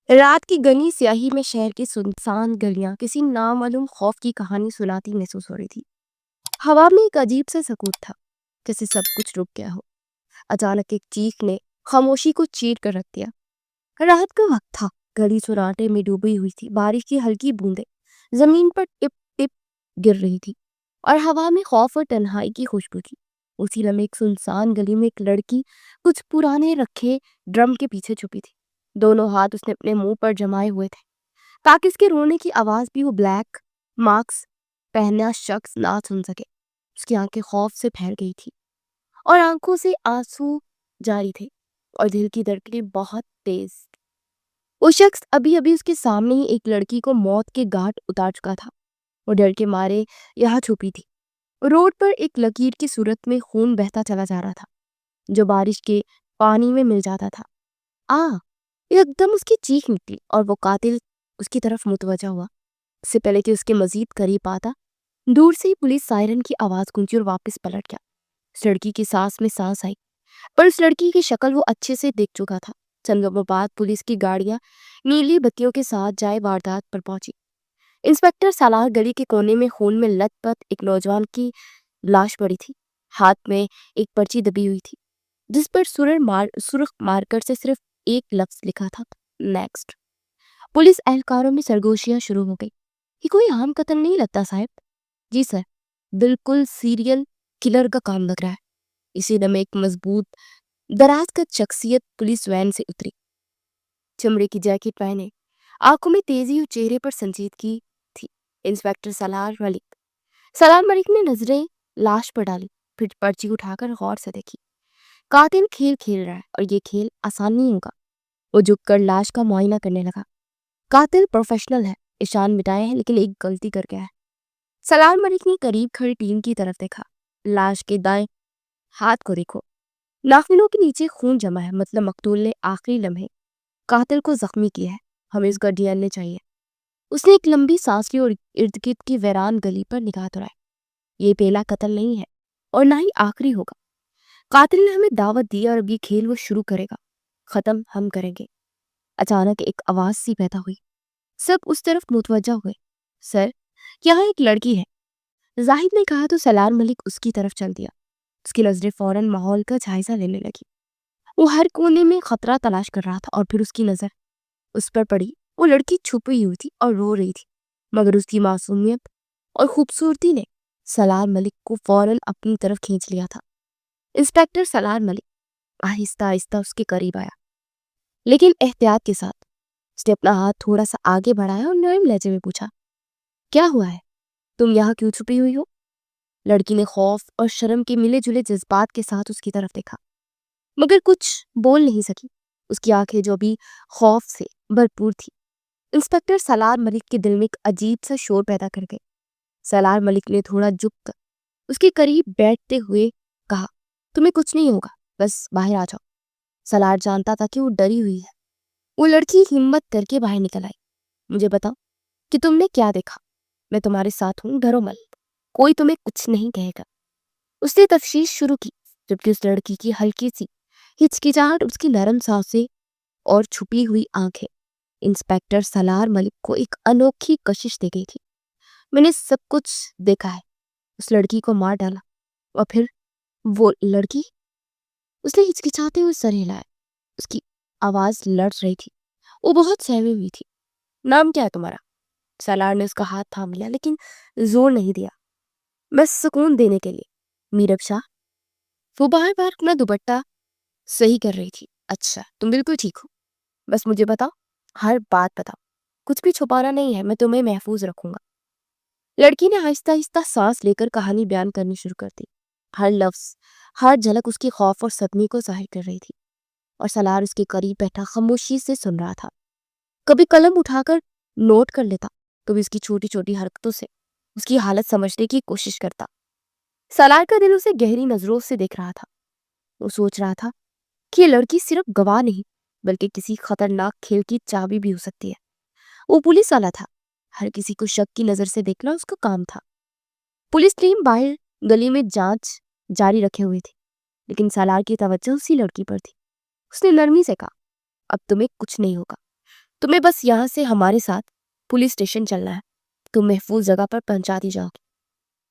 رات کی گھنی سیاہی میں شہر کی سنسان گلیاں کسی نامعلوم خوف کی کہانی سناتی محسوس ہو رہی تھی۔ ہوا میں ایک عجیب سا سکوت تھا، جیسے سب کچھ رک گیا ہو۔ اچانک ایک چیخ نے خاموشی کو چیر کر رکھ دیا۔ رات کا وقت تھا، گلی سناٹے میں ڈوبی ہوئی تھی، بارش کی ہلکی بوندیں زمین پر ٹپ ٹپ گر رہی تھی اور ہوا میں خوف اور تنہائی کی خوشبو تھی۔ اسی لمحے ایک سنسان گلی میں ایک لڑکی کچھ پرانے رکھے ڈرم کے پیچھے چھپی تھی۔ دونوں ہاتھ اس نے اپنے منہ پر جمائے ہوئے تھے تاکہ اس کے رونے کی آواز بھی وہ بلیک ماسک پہنا شخص نہ سن سکے۔ اس کی آنکھیں خوف سے پھیل گئی تھی اور آنکھوں سے آنسو جاری تھے اور دل کی دھڑکنیں بہت تیز۔ وہ شخص ابھی ابھی اس کے سامنے ہی ایک لڑکی کو موت کے گھاٹ اتار چکا تھا۔ وہ ڈر کے مارے یہاں چھپی تھی۔ روڈ پر ایک لکیر کی صورت میں خون بہتا چلا جا رہا تھا جو بارش کے پانی میں مل جاتا تھا۔ ایک دم اس کی چیخ نکلی اور وہ قاتل اس کی طرف متوجہ ہوا۔ اس سے پہلے کہ اس کے مزید قریب آتا، دور سے ہی پولیس سائرن کی آواز گونجی اور واپس پلٹ گیا۔ اس لڑکی کی سانس میں سانس آئی، پر اس لڑکی کی شکل وہ اچھے سے دیکھ چکا تھا۔ چند لمحوں بعد پولیس کی گاڑیاں نیلی بتیوں کے ساتھ جائے واردات پر پہنچی۔ انسپکٹر سالار گلی کے کونے میں خون میں لت پت ایک نوجوان کی لاش پڑی تھی۔ ہاتھ میں ایک پرچی دبی ہوئی تھی جس پر سرخ مارکر سے صرف ایک لفظ لکھا تھا، نیکسٹ۔ پولیس اہلکاروں میں سرگوشیاں شروع ہو گئی۔ یہ کوئی عام قتل نہیں لگتا صاحب۔ جی سر، بالکل سیریل کلر کا کام لگ رہا ہے۔ اسی لمحے ایک مضبوط دراز کا شخصیت پولیس وین سے اتری، چمڑے کی جیکٹ پہنے، آنکھوں میں تیزی اور چہرے پر سنجیدگی تھی۔ انسپکٹر سالار ملک نے نظریں لاش پر ڈالی، پھر پرچی اٹھا کر غور سے دیکھی۔ قاتل کھیل کھیل رہا ہے اور یہ کھیل آسان نہیں ہوگا۔ وہ جھک کر لاش کا معائنہ کرنے لگا۔ قاتل پروفیشنل ہے، نشان مٹائے ہیں لیکن ایک غلطی کر گیا ہے۔ سالار ملک نے قریب کھڑی ٹیم کی طرف دیکھا۔ لاش کے دائیں ہاتھ کو دیکھو، ناخنوں کے نیچے خون جمع ہے، مطلب مقتول نے آخری لمحے قاتل کو زخمی کیا ہے۔ ہمیں اس کا ڈی این اے چاہیے۔ اس نے ایک لمبی سانس لی اور ارد گرد کی ویران گلی پر نگاہ دوڑائی۔ یہ پہلا قتل نہیں ہے اور نہ ہی آخری ہوگا۔ قاتل نے ہمیں دعوت دی اور اب یہ کھیل وہ شروع کرے گا، ختم ہم کریں گے۔ اچانک ایک آواز سی پیدا ہوئی، سب اس طرف متوجہ ہوئے۔ سر، یہاں ایک لڑکی ہے، زاہد نے کہا تو سالار ملک اس کی طرف چل دیا۔ اس کی نظریں فوراً ماحول کا جائزہ لینے لگی۔ وہ ہر کونے میں خطرہ تلاش کر رہا تھا اور پھر اس کی نظر اس پر پڑی۔ وہ لڑکی چھپی ہوئی تھی اور رو رہی تھی، مگر اس کی معصومیت اور خوبصورتی نے سالار ملک کو فوراً اپنی طرف کھینچ لیا تھا۔ انسپکٹر سالار ملک آہستہ آہستہ اس کے قریب آیا، لیکن احتیاط کے ساتھ۔ اس نے اپنا ہاتھ تھوڑا سا آگے بڑھایا اور نرم لہجے میں پوچھا، کیا ہوا ہے؟ تم یہاں کیوں چھپی ہوئی ہو؟ لڑکی نے خوف اور شرم کے ملے جلے جذبات کے ساتھ اس کی طرف دیکھا، مگر کچھ بول نہیں سکی۔ اس کی آنکھیں جو بھی خوف سے بھرپور تھی۔ انسپکٹر سالار ملک کے دل میں ایک عجیب سا شور پیدا کر گئے۔ سالار ملک نے تھوڑا جھک کر اس کے قریب بیٹھتے ہوئے کہا، تمہیں کچھ نہیں ہوگا، بس باہر آ جاؤ۔ سالار جانتا تھا کہ وہ ڈری ہوئی ہے۔ وہ لڑکی ہمت کر کے باہر نکل آئی۔ مجھے بتاؤ کہ تم نے کیا دیکھا؟ میں تمہارے ساتھ ہوں، ڈرو مت، کوئی تمہیں کچھ نہیں کہے گا۔ اس نے تفتیش شروع کی، جبکہ اس لڑکی کی ہلکی سی ہچکچاہٹ، اس کی نرم سانسیں اور چھپی ہوئی آنکھیں انسپکٹر سالار ملک کو ایک انوکھی کشش دے گئی تھی۔ میں نے سب کچھ دیکھا ہے، اس لڑکی کو مار ڈالا اور پھر وہ لڑکی، اس نے ہچکچاتے ہوئے سر ہلایا۔ اس کی آواز لرز رہی تھی، وہ بہت سہمی ہوئی تھی۔ نام کیا ہے تمہارا؟ سالار نے اس کا ہاتھ تھام لیا لیکن زور نہیں دیا، بس سکون دینے کے لیے۔ میرب شاہ۔ وہ بار بار اپنا دوپٹہ صحیح کر رہی تھی۔ اچھا، تم بالکل ٹھیک ہو، بس مجھے بتاؤ، ہر بات بتاؤ، کچھ بھی چھپانا نہیں ہے، میں تمہیں محفوظ رکھوں گا۔ لڑکی نے آہستہ آہستہ سانس لے کر کہانی بیان کرنی شروع کر دی۔ ہر لفظ، ہر جھلک اس کی خوف اور صدمے کو ظاہر کر رہی تھی، اور سالار اس کے قریب بیٹھا خاموشی سے سن رہا تھا۔ کبھی قلم اٹھا کر نوٹ کر لیتا، کبھی اس کی چھوٹی چھوٹی حرکتوں سے اس کی حالت سمجھنے کی کوشش کرتا۔ سالار کا دل اسے گہری نظروں سے دیکھ رہا تھا۔ وہ سوچ رہا تھا کہ یہ لڑکی صرف گواہ نہیں بلکہ کسی خطرناک کھیل کی چابی بھی ہو سکتی ہے۔ وہ پولیس والا تھا، ہر کسی کو شک کی نظر سے دیکھنا اس کا کام تھا۔ پولیس ٹیم باہر گلی میں جانچ جاری رکھے ہوئی تھی، لیکن سالار کی توجہ اسی لڑکی پر تھی۔ اس نے نرمی سے کہا، اب تمہیں کچھ نہیں ہوگا، تمہیں بس یہاں سے ہمارے ساتھ پولیس اسٹیشن چلنا ہے، تم محفوظ جگہ پر پہنچا دی جاؤ گی۔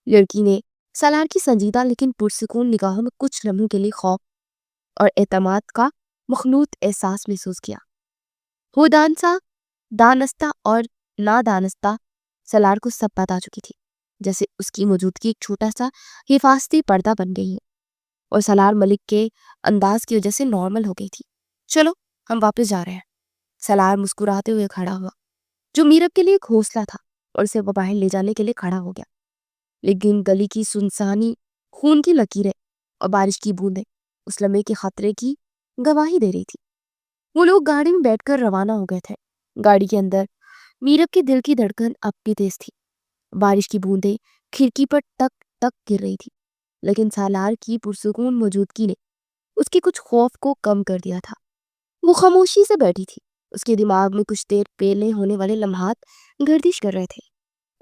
لڑکی نے سالار کی سنجیدہ لیکن پرسکون نگاہوں میں کچھ لمحوں کے لیے خوف اور اعتماد کا مخلوط احساس محسوس کیا۔ وہ دانستہ اور نادانستہ سالار کو سب بتا چکی تھی، جیسے اس کی موجودگی ایک چھوٹا سا حفاظتی پردہ بن گئی ہے اور سالار ملک کے انداز کی وجہ سے نارمل ہو گئی تھی۔ چلو ہم واپس جا رہے ہیں۔ سالار مسکراتے ہوئے کھڑا ہوا، جو میرب کے لیے ایک حوصلہ تھا، اور اسے وہ باہر لے جانے کے لیے کھڑا ہو گیا۔ لیکن گلی کی سنسانی، خون کی لکیریں اور بارش کی بوندیں اس لمحے کے خطرے کی گواہی دے رہی تھی۔ وہ لوگ گاڑی میں بیٹھ کر روانہ ہو گئے تھے۔ گاڑی کے اندر میرب کے دل کی دھڑکن اب بھی تیز تھی۔ بارش کی بوندیں کھڑکی پر ٹک ٹک گر رہی تھی، لیکن سالار کی پرسکون موجودگی نے اس کے کچھ خوف کو کم کر دیا تھا۔ وہ خاموشی سے بیٹھی تھی، اس کے دماغ میں کچھ دیر پہلے ہونے والے لمحات گردش کر رہے تھے۔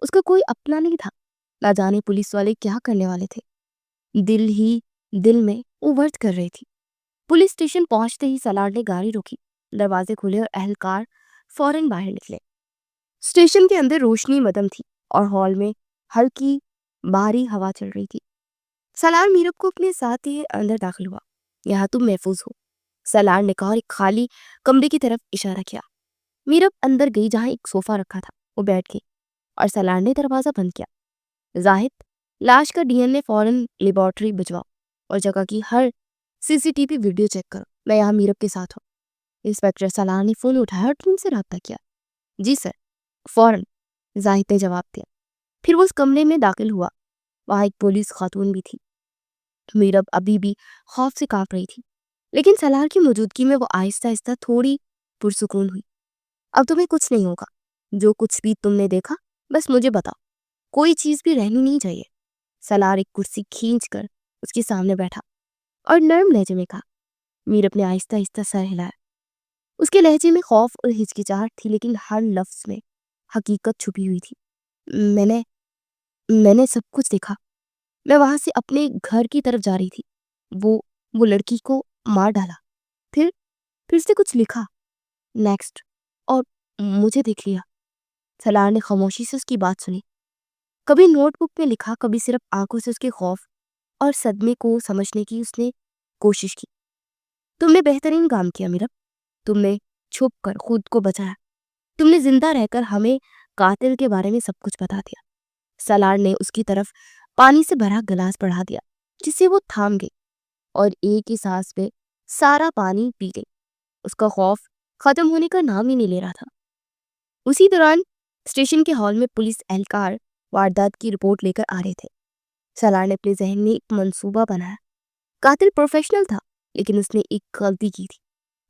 اس کا کوئی اپنا نہیں تھا، نہ جانے پولیس والے کیا کرنے والے تھے۔ دل ہی دل میں وہ ورد کر رہی تھی۔ پولیس اسٹیشن پہنچتے ہی سالار نے گاڑی روکی، دروازے کھلے اور اہلکار فوراً باہر نکلے۔ اسٹیشن کے اندر روشنی مدم تھی اور ہال میں ہلکی بھاری ہوا چل رہی تھی۔ سالار میرب کو اپنے ساتھ ہی اندر داخل ہوا۔ یہاں تم محفوظ ہو، سالار نے کہا اور ایک خالی کمرے کی طرف اشارہ کیا۔ میرب اندر گئی جہاں ایک صوفہ رکھا تھا، وہ بیٹھ گئی اور سالار نے دروازہ بند کیا۔ زاہد، لاش کا ڈی این اے فوراً لیبارٹری بھجواؤ اور جگہ کی ہر C C T V video check کرو۔ میں یہاں میرب کے ساتھ ہوں۔ انسپیکٹر سالار نے فون اٹھایا اور ٹیم سے رابطہ کیا۔ جی سر، فوراً، زاہد نے جواب دیا۔ پھر وہ اس کمرے میں داخل ہوا۔ وہاں ایک پولیس خاتون بھی تھی۔ میرب ابھی بھی خوف سے کانپ رہی تھی، لیکن سالار کی موجودگی میں وہ آہستہ آہستہ تھوڑی پرسکون ہوئی۔ اب تمہیں کچھ نہیں ہوگا، جو کچھ بھی تم نے دیکھا بس مجھے بتاؤ، کوئی چیز بھی رہنی نہیں چاہیے۔ سالار ایک کرسی کھینچ کر اس کے سامنے بیٹھا اور نرم لہجے میں کہا۔ میرب نے آہستہ آہستہ سر ہلایا۔ اس کے لہجے میں خوف اور ہچکچاہٹ تھی، لیکن ہر لفظ میں حقیقت چھپی ہوئی تھی۔ میں نے سب کچھ دیکھا۔ میں وہاں سے اپنے گھر کی طرف جا رہی تھی۔ وہ لڑکی کو مار ڈالا، پھر سے کچھ لکھا، نیکسٹ، اور مجھے دیکھ لیا۔ سالار نے خاموشی سے اس کی بات سنی۔ کبھی نوٹ بک میں لکھا، کبھی صرف آنکھوں سے اس کے خوف اور صدمے کو سمجھنے کی اس نے کوشش کی۔ تم نے بہترین کام کیا میرب، تم نے چھپ کر خود کو بچایا، تم نے زندہ رہ کر ہمیں قاتل کے بارے میں سب کچھ بتا دیا۔ سالار نے اس کی طرف پانی سے بھرا گلاس بڑھا دیا، جس سے وہ تھام گئی اور ایک ہی سانس میں سارا پانی پی گئی۔ اس کا خوف ختم ہونے کا نام ہی نہیں لے رہا تھا۔ اسی دوران اسٹیشن کے ہال میں پولیس اہلکار واردات کی رپورٹ لے کر آ رہے تھے۔ سالار نے اپنے ذہن میں ایک منصوبہ بنایا۔ قاتل پروفیشنل تھا، لیکن اس نے ایک غلطی کی تھی،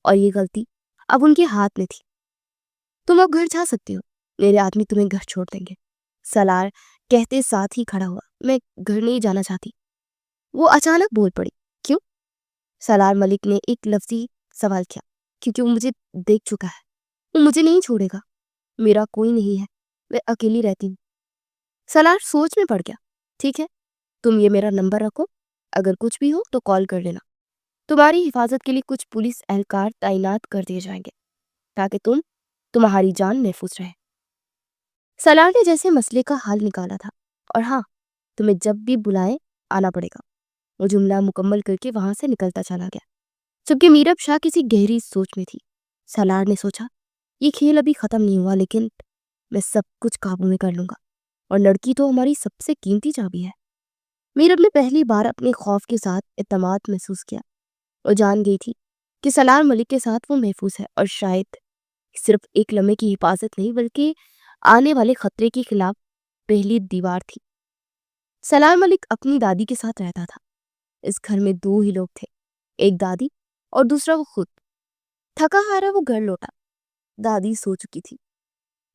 اور یہ غلطی اب ان کے ہاتھ میں تھی۔ تم اب گھر جا سکتے ہو، میرے آدمی تمہیں گھر چھوڑ دیں گے، سالار کہتے ساتھ ہی کھڑا ہوا۔ میں گھر نہیں جانا چاہتی، وہ اچانک بول پڑی۔ کیوں؟ سالار ملک نے ایک لفظی سوال کیا۔ کیونکہ وہ مجھے دیکھ چکا ہے، وہ مجھے نہیں چھوڑے گا، میرا کوئی نہیں ہے، میں اکیلی رہتی ہوں۔ سالار سوچ میں پڑ گیا۔ ٹھیک ہے، تم یہ میرا نمبر رکھو، اگر کچھ بھی ہو تو کال کر لینا۔ تمہاری حفاظت کے لیے کچھ پولیس اہلکار تعینات کر دیے جائیں گے تاکہ تمہاری جان محفوظ رہے۔ سالار نے جیسے مسئلے کا حل نکالا تھا۔ اور ہاں، تمہیں جب بھی بلائے آنا پڑے گا۔ وہ جملہ مکمل کر کے وہاں سے نکلتا چلا گیا، جبکہ میرب شاہ کسی گہری سوچ میں تھی۔ سالار نے سوچا، یہ کھیل ابھی ختم نہیں ہوا، لیکن میں سب کچھ قابو میں کر لوں گا، اور لڑکی تو ہماری سب سے قیمتی چابی ہے۔ میرب نے پہلی بار اپنے خوف کے ساتھ اعتماد محسوس کیا، اور جان گئی تھی کہ سالار ملک کے ساتھ وہ محفوظ ہے، اور شاید صرف ایک لمحے کی حفاظت نہیں، بلکہ آنے والے خطرے کے خلاف پہلی دیوار تھی۔ سالار ملک اپنی دادی کے ساتھ رہتا تھا۔ اس گھر میں دو ہی لوگ تھے، ایک دادی اور دوسرا وہ خود۔ تھکا ہارا وہ گھر لوٹا۔ دادی سو چکی تھی۔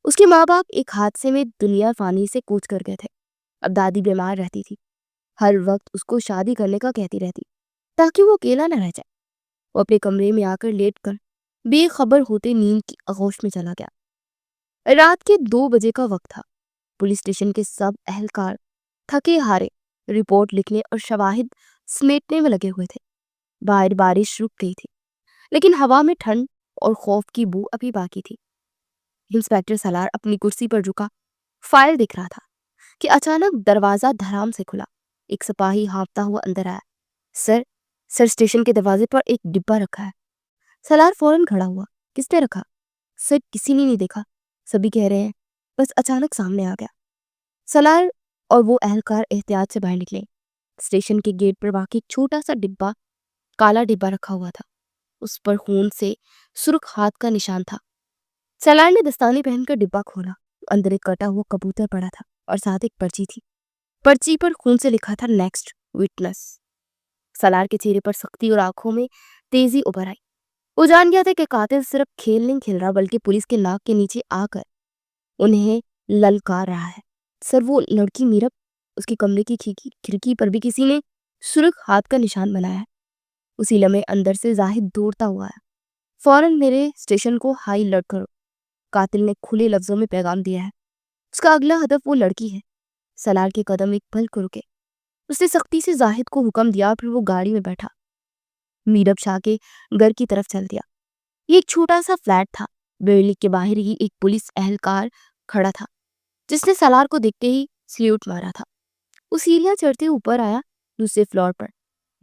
اس کے ماں باپ ایک حادثے میں دنیا فانی سے کوچ کر گئے تھے۔ اب دادی بیمار رہتی تھی، ہر وقت اس کو شادی کرنے کا کہتی رہتی تاکہ وہ اکیلا نہ رہ جائے۔ وہ اپنے کمرے میں آ کر لیٹ کر بے خبر ہوتے نیند کی آغوش میں چلا گیا۔ رات کے 2 بجے کا وقت تھا۔ پولیس اسٹیشن کے سب اہلکار تھکے ہارے رپورٹ لکھنے اور شواہد سمیٹنے میں لگے ہوئے تھے۔ باہر بارش رک گئی تھی، لیکن ہوا میں ٹھنڈ اور خوف کی بو ابھی باقی تھی۔ انسپیکٹر سالار اپنی کرسی پر جھکا فائل دیکھ رہا تھا کہ اچانک دروازہ دھڑام سے کھلا. ایک سپاہی ہانپتا ہوا اندر آیا. سر سر اسٹیشن کے دروازے پر ایک ڈبہ رکھا ہے. سالار فوراً کھڑا ہوا. کس نے رکھا؟ سر کسی نے نہیں دیکھا، سبھی کہہ رہے ہیں، بس اچانک سامنے آ گیا. سالار اور وہ اہلکار احتیاط سے باہر نکلے. اسٹیشن کے گیٹ پر واقع ایک چھوٹا سا ڈبہ، کالا ڈبہ رکھا ہوا تھا. اس پر خون سے سرخ ہاتھ کا نشان تھا. سالار نے دستانے پہن کر ڈبہ کھولا. اندر ایک کٹا ہوا کبوتر پڑا تھا اور ساتھ ایک پرچی تھی. پرچی پر خون سے لکھا تھا نیکسٹ وٹنس. سالار کے چہرے پر سختی اور آنکھوں میں تیزی ابھر آئی. وہ جان گیا تھا کہ قاتل صرف کھیل نہیں کھیل رہا بلکہ پولیس کے ناک کے نیچے آ کر انہیں للکار رہا ہے. سر وہ لڑکی میرب، اس کی کمرے کی کھڑکی پر بھی کسی نے سرخ ہاتھ کا نشان بنایا ہے. اسی لمحے اندر سے زاہد دوڑتا ہوا آیا. فوراً میرے اسٹیشن کو ہائی الرٹ کرو. قاتل نے کھلے لفظوں میں پیغام دیا ہے. اس کا اگلا ہدف وہ لڑکی ہے. سالار کے قدم ایک پل کو رکے. اس نے سختی سے زاہد کو حکم دیا، پھر وہ گاڑی میں بیٹھا. میرب شاہ کے گھر کی طرف چل دیا. یہ ایک چھوٹا سا فلیٹ تھا. بلڈنگ کے باہر ہی ایک پولیس اہلکار کھڑا تھا جس نے سالار کو دیکھتے ہی سلیوٹ مارا تھا. وہ سیڑھیاں چڑھتے اوپر آیا دوسرے فلور پر.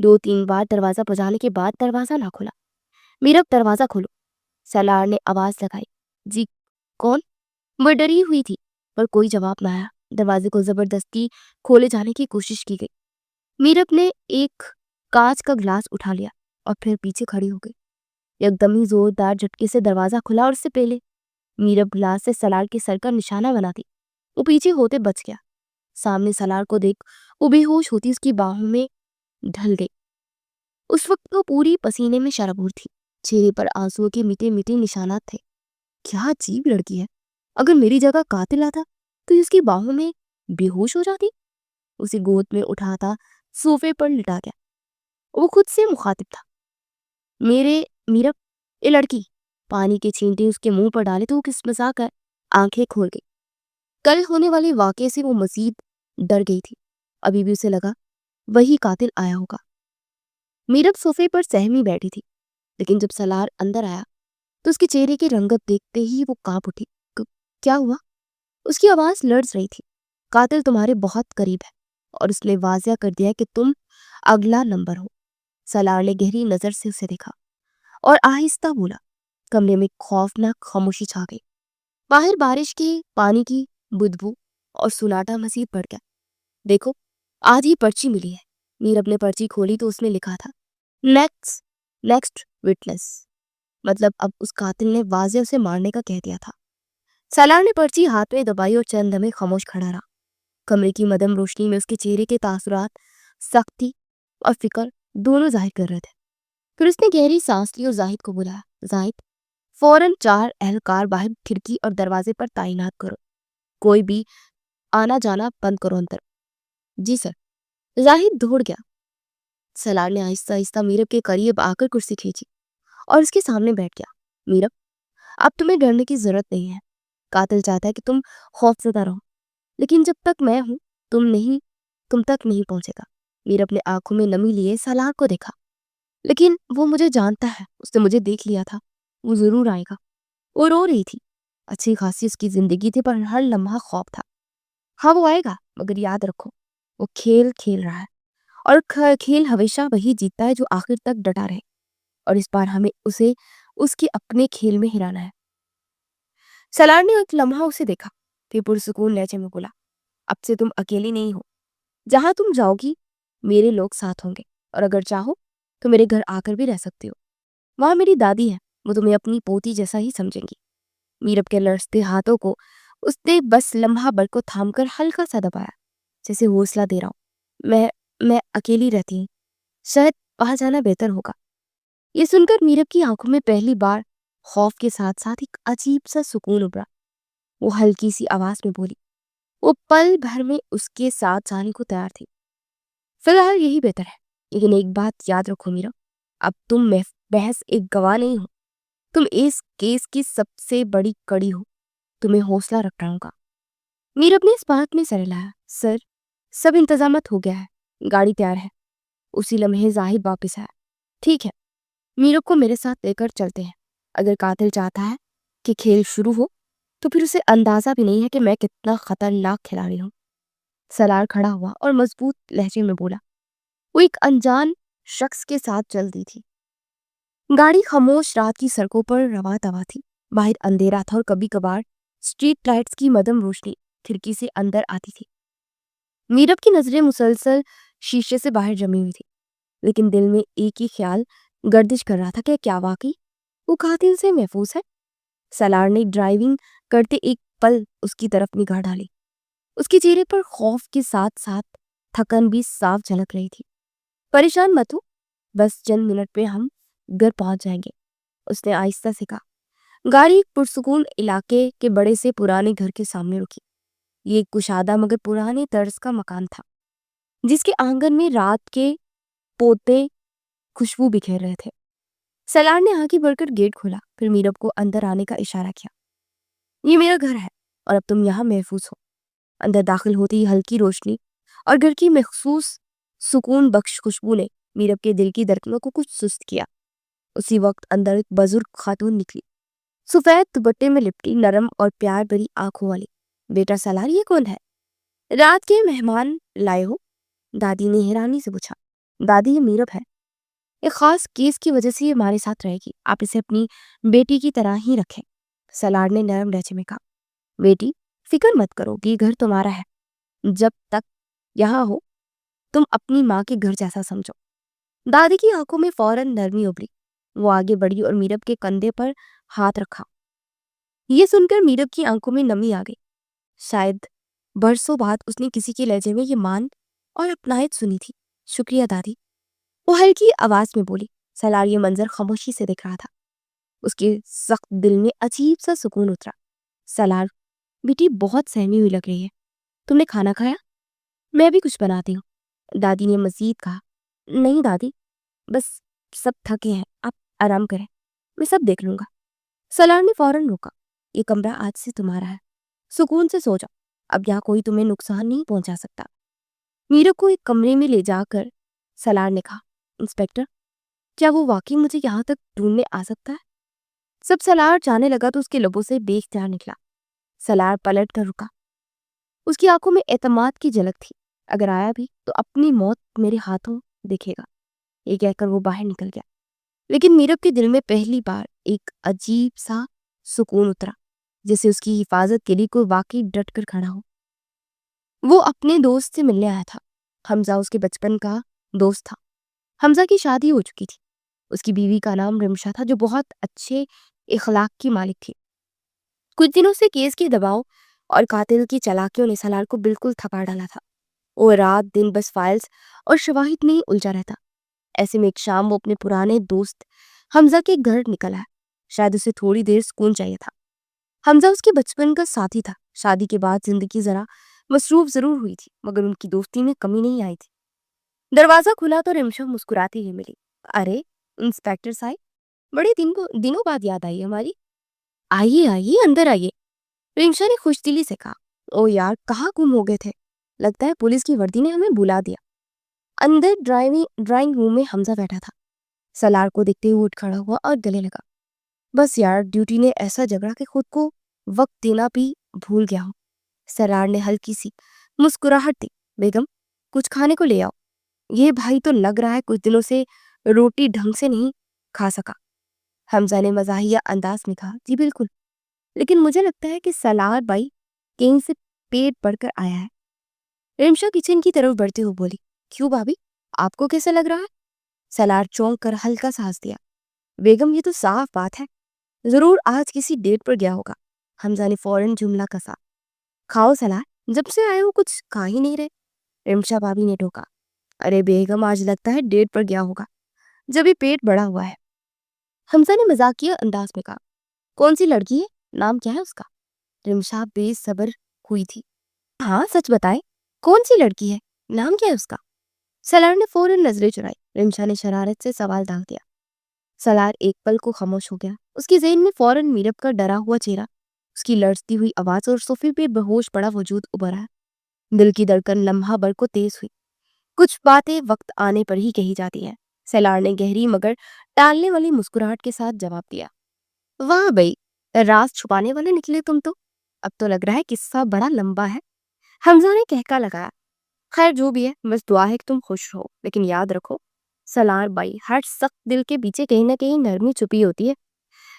2-3 بار دروازہ بجانے کے بعد دروازہ نہ کھلا. میرب دروازہ کھولو. سالار نے آواز لگائی. جی کون؟ وہ ڈری ہوئی تھی پر کوئی جواب نہ آیا. دروازے کو زبردستی کھولے جانے کی کوشش کی گئی. میرب نے ایک کانچ کا گلاس اٹھا لیا اور پھر پیچھے کھڑی ہو گئی. یک دم ہی زوردار جھٹکے سے دروازہ کھلا اور اس سے پہلے میرب گلاس سے سالار کے سر کا نشانہ بنا دی. وہ پیچھے ہوتے بچ گیا. سامنے سالار کو دیکھ وہ بے ہوش ہوتی اس کی باہوں میں ڈھل گئی. اس وقت وہ پوری پسینے میں شرابور تھی. چہرے پر آنسوؤں کے میٹھے میٹھے نشانات تھے. کیا عجیب لڑکی ہے. اگر میری جگہ قاتل آتا تو اس کی باہوں میں بے ہوش ہو جاتی. اسے گود میں اٹھاتا صوفے پر لٹا گیا. وہ خود سے مخاطب تھا. میرب یہ لڑکی. پانی کے چھینٹے اس کے منہ پر ڈالے تو وہ کس مزاق کر آنکھیں کھول گئی. کل ہونے والے واقعے سے وہ مزید ڈر گئی تھی. ابھی بھی اسے لگا وہی قاتل آیا ہوگا. میرب صوفے پر سہمی بیٹھی تھی لیکن جب سالار اندر آیا تو اس کے چہرے کی رنگت دیکھتے ہی وہ کانپ اٹھی. کیا ہوا؟ اس کی آواز لرز رہی تھی. قاتل تمہارے بہت قریب ہے اور اس نے واضح کر دیا کہ تم اگلا نمبر ہو. سالار نے گہری نظر سے اسے دیکھا اور آہستہ بولا. کمرے میں خوفناک خاموشی چھا گئی. باہر بارش کے پانی کی بدبو اور سناٹا مزید بڑھ گیا. دیکھو آج ہی پرچی ملی ہے. میرب نے پرچی کھولی تو اس میں لکھا تھا نیکسٹ وٹنس. مطلب اب اس قاتل نے واضح اسے مارنے کا کہہ دیا تھا. سالار نے پرچی ہاتھ میں دبائی اور چند دمیں خاموش کھڑا رہا. کمرے کی مدھم روشنی میں اس کے چہرے کے تاثرات سختی اور فکر دونوں ظاہر کر رہے تھے. پھر اس نے گہری سانس لی اور زاہد کو بلایا. زاہد فوراً 4 اہلکار باہر کھڑکی اور دروازے پر تعینات کرو. کوئی بھی آنا جانا بند کرو اندر. جی سر. زاہد دوڑ گیا. سالار نے آہستہ آہستہ میرب کے قریب آ کر کرسی کھینچی اور اس کے سامنے بیٹھ گیا. میرب اب تمہیں ڈرنے کی ضرورت نہیں ہے. قاتل چاہتا ہے کہ تم خوف زدہ رہو لیکن جب تک میں ہوں تم تک نہیں پہنچے گا. میرب نے آنکھوں میں نمی لیے سالار کو دیکھا. لیکن وہ مجھے جانتا ہے. اس نے مجھے دیکھ لیا تھا. وہ ضرور آئے گا. وہ رو رہی تھی. اچھی خاصی اس کی زندگی تھی پر ہر لمحہ خوف تھا. ہاں وہ آئے گا مگر یاد رکھو وہ کھیل کھیل رہا ہے اور کھیل ہمیشہ وہی جیتتا ہے جو آخر تک ڈٹا رہے. اور اس بار ہمیں اسے اس کے اپنے کھیل میں ہرانا ہے. سالار نے ایک لمحہ اسے دیکھا پھر پرسکون لہجے میں بولا. اب سے تم اکیلی نہیں ہو. جہاں تم جاؤ گی میرے لوگ ساتھ ہوں گے اور اگر چاہو تو میرے گھر آ کر بھی رہ سکتے ہو. وہاں میری دادی ہے. وہ تمہیں اپنی پوتی جیسا ہی سمجھیں گی. میرب کے لرزتے ہاتھوں کو اس نے بس لمحہ بھر کو تھام کر ہلکا سا دبایا جیسے حوصلہ دے رہا ہوں. میں اکیلی رہتی ہوں. شاید وہاں جانا بہتر ہوگا. یہ سن کر میرب کی آنکھوں میں پہلی بار خوف کے ساتھ ساتھ ایک عجیب سا سکون ابھرا. وہ ہلکی سی آواز میں بولی. وہ پل بھر میں اس کے ساتھ جانے کو تیار تھی. فی الحال یہی بہتر ہے. لیکن ایک بات یاد رکھو میرب. اب تم بحث ایک گواہ نہیں ہو. تم اس کیس کی سب سے بڑی کڑی ہو. تمہیں حوصلہ رکھنا ہوگا. میرب نے اس بات میں سر ہلایا. سر سب انتظامات ہو گیا ہے. گاڑی تیار ہے. اسی لمحے زاہد واپس آیا. ٹھیک ہے میرب کو میرے ساتھ لے کر چلتے ہیں. اگر قاتل چاہتا ہے کہ کھیل شروع ہو تو پھر اسے اندازہ بھی نہیں ہے کہ میں کتنا خطرناک کھلاڑی ہوں۔ سلار کھڑا ہوا اور مضبوط لہجے میں بولا۔ وہ ایک انجان شخص کے ساتھ چل دی تھی۔ گاڑی خاموش رات کی سڑکوں پر رواں دواں تھی۔ باہر اندھیرا تھا اور کبھی کبھار اسٹریٹ لائٹس کی مدھم روشنی کھڑکی سے اندر آتی تھی۔ میرب کی نظریں مسلسل شیشے سے باہر جمی ہوئی تھی، لیکن دل میں ایک ہی خیال گردش کر رہا تھا کہ کیا واقعی وہ قاتل سے محفوظ ہے؟ سلار نے ڈرائیونگ کرتے ایک پل اس کی طرف نگاہ ڈالی۔ اس کے چہرے پر خوف کے ساتھ ساتھ تھکن بھی صاف جھلک رہی تھی۔ پریشان مت ہو، بس چند منٹ پہ ہم گھر پہنچ جائیں گے، اس نے آہستہ سے کہا۔ گاڑی ایک پرسکون علاقے کے بڑے سے پرانے گھر کے سامنے رکی۔ یہ ایک کشادہ مگر پرانے طرز کا مکان تھا، جس کے آنگن میں رات کے پوتے خوشبو بکھیر رہے تھے۔ سلار نے آگے بڑھ کر گیٹ کھولا، پھر میرب کو اندر آنے کا اشارہ کیا۔ یہ میرا گھر ہے اور اب تم یہاں محفوظ ہو۔ اندر داخل ہوتی ہی ہلکی روشنی اور گھر کی مخصوص سکون بخش خوشبو نے میرب کے دل کی دھڑکنوں کو کچھ سست کیا۔ اسی وقت اندر ایک بزرگ خاتون نکلی، سفید دوپٹے میں لپٹی، نرم اور پیار بھری آنکھوں والی۔ بیٹا سلار، یہ کون ہے؟ رات کے مہمان لائے ہو؟ دادی نے حیرانی سے پوچھا۔ دادی، یہ میرب ہے، ایک خاص کیس کی وجہ سے یہ ہمارے ساتھ رہے گی، آپ اسے اپنی بیٹی کی طرح ہی رکھیں۔ سلار نے نرم لہجے میں کہا۔ بیٹی، فکر مت کرو، یہ گھر تمہارا ہے، جب تک یہاں ہو تم اپنی ماں کے گھر جیسا سمجھو۔ دادی کی آنکھوں میں فوراً نرمی ابھری۔ وہ آگے بڑھی اور میرب کے کندھے پر ہاتھ رکھا۔ یہ سن کر میرب کی آنکھوں میں نمی آ گئی۔ شاید برسوں بعد اس نے کسی کے لہجے میں یہ مان اور اپنائیت سنی تھی۔ شکریہ دادی، وہ ہلکی آواز میں بولی۔ سلار یہ منظر خاموشی سے دیکھ رہا تھا۔ اس کے سخت دل میں عجیب سا سکون اترا۔ سلار، بیٹی بہت سہمی ہوئی لگ رہی ہے، تم نے کھانا کھایا؟ میں بھی کچھ بناتی ہوں، دادی نے مزید کہا۔ نہیں دادی، بس سب تھکے ہیں، آپ آرام کریں، میں سب دیکھ لوں گا۔ سلار نے فوراً روکا۔ یہ کمرہ آج سے تمہارا ہے، سکون سے سو جاؤ، اب یہاں کوئی تمہیں نقصان نہیں پہنچا سکتا۔ میرب کو ایک کمرے میں لے جا کر سلار نے کہا۔ انسپیکٹر، کیا وہ واقعی مجھے یہاں تک ڈھونڈنے آ سکتا ہے؟ سب سلار جانے لگا تو اس کے لبوں سے بے اختیار نکلا۔ سلار پلٹ کر رکا۔ اس کی آنکھوں میں اعتماد کی جھلک تھی۔ اگر آیا بھی تو اپنی موت میرے ہاتھوں دیکھے گا، یہ کہہ کر وہ باہر نکل گیا۔ لیکن میرب کے دل میں پہلی بار ایک عجیب سا سکون اترا، جیسے اس کی حفاظت کے لیے کوئی واقعی ڈٹ کر کھڑا ہو۔ وہ اپنے دوست سے ملنے آیا تھا۔ حمزہ اس کے بچپن کا دوست تھا۔ حمزہ کی شادی ہو چکی تھی۔ اس کی بیوی کا نام رمشا تھا، جو بہت اچھے اخلاق کی مالک تھی۔ کچھ دنوں سے کیس کے دباؤ اور قاتل کی چالاکیوں نے سلار کو بالکل تھکا ڈالا تھا۔ وہ رات دن بس فائلز اور شواہد میں ہی الجھا رہتا۔ ایسے میں ایک شام وہ اپنے پرانے دوست حمزہ کے گھر نکل آیا۔ شاید اسے تھوڑی دیر سکون چاہیے تھا۔ حمزہ اس کے بچپن کا ساتھی تھا۔ شادی کے بعد زندگی ذرا مصروف ضرور ہوئی تھی، مگر ان کی دوستی میں کمی نہیں آئی تھی۔ دروازہ کھلا تو رمشا مسکراتی ہوئی ملی۔ ارے انسپیکٹر صاحب، بڑے دنوں بعد یاد آئی ہماری، آئیے آئیے اندر آئیے، رمشا نے خوش دلی سے کہا۔ او یار، کہاں گم ہو گئے تھے، لگتا ہے پولیس کی وردی نے ہمیں بلا دیا۔ اندر ڈرائنگ روم میں حمزہ بیٹھا تھا۔ سلار کو دیکھتے ہوئے اٹھ کھڑا ہوا اور گلے لگا۔ بس یار، ڈیوٹی نے ایسا جھگڑا کہ خود کو وقت دینا بھی بھول گیا ہوں۔ سلار نے ہلکی سی مسکراہٹ دی۔ بیگم، کچھ کھانے کو لے آؤ، یہ بھائی تو لگ رہا ہے کچھ دنوں سے روٹی ڈھنگ سے نہیں کھا سکا۔ حمزہ نے مزاحیہ انداز میں کہا۔ جی بالکل، لیکن مجھے لگتا ہے کہ سلار بھائی کہیں سے پیٹ بڑھ کر آیا ہے۔ رمشا کچن کی طرف بڑھتے ہوئے بولی۔ کیوں بھابھی، آپ کو کیسے لگ رہا ہے؟ سلار چونک کر ہلکا سا ہنس دیا۔ بیگم، یہ تو صاف بات ہے، ضرور آج کسی ڈیٹ پر گیا ہوگا۔ حمزہ نے فوراً جملہ کسا۔ کھاؤ سلار، جب سے آئے ہو کچھ کھا ہی نہیں رہے، رمشا بھابھی نے ٹوکا۔ ارے بیگم، آج لگتا ہے ڈیٹ پر گیا ہوگا، جب ہی پیٹ بڑا ہوا ہے، حمزہ نے مذاقیہ انداز میں کہا۔ کون سی لڑکی ہے، نام کیا ہے اس کا؟ رمشا بے صبر ہوئی تھی۔ ہاں سچ بتائیں، کون سی لڑکی ہے، نام کیا ہے اس کا؟ سلار نے فوراً نظریں چرائی۔ رمشا نے شرارت سے سوال داغ دیا۔ سلار ایک پل کو خاموش ہو گیا۔ اس کی ذہن میں فوراً میرب کا ڈرا ہوا چہرہ، اس کی لرزتی ہوئی آواز اور صوفے پہ بے ہوش پڑا وجود ابھر آیا۔ دل کی دھڑکن لمحہ بھر کو تیز ہوئی۔ کچھ باتیں وقت آنے پر ہی کہی جاتی ہیں، سلار نے گہری مگر ٹالنے والی مسکراہٹ کے ساتھ جواب دیا۔ واہ بھئی، راز چھپانے والے نکلے تم تو۔ اب تو لگ رہا ہے قصہ بڑا لمبا ہے، حمزہ نے کہکا لگایا۔ خیر جو بھی ہے، بس دعا ہے کہ تم خوش رہو، لیکن یاد رکھو سلار بائی، ہر سخت دل کے پیچھے کہیں نہ کہیں نرمی چھپی ہوتی ہے۔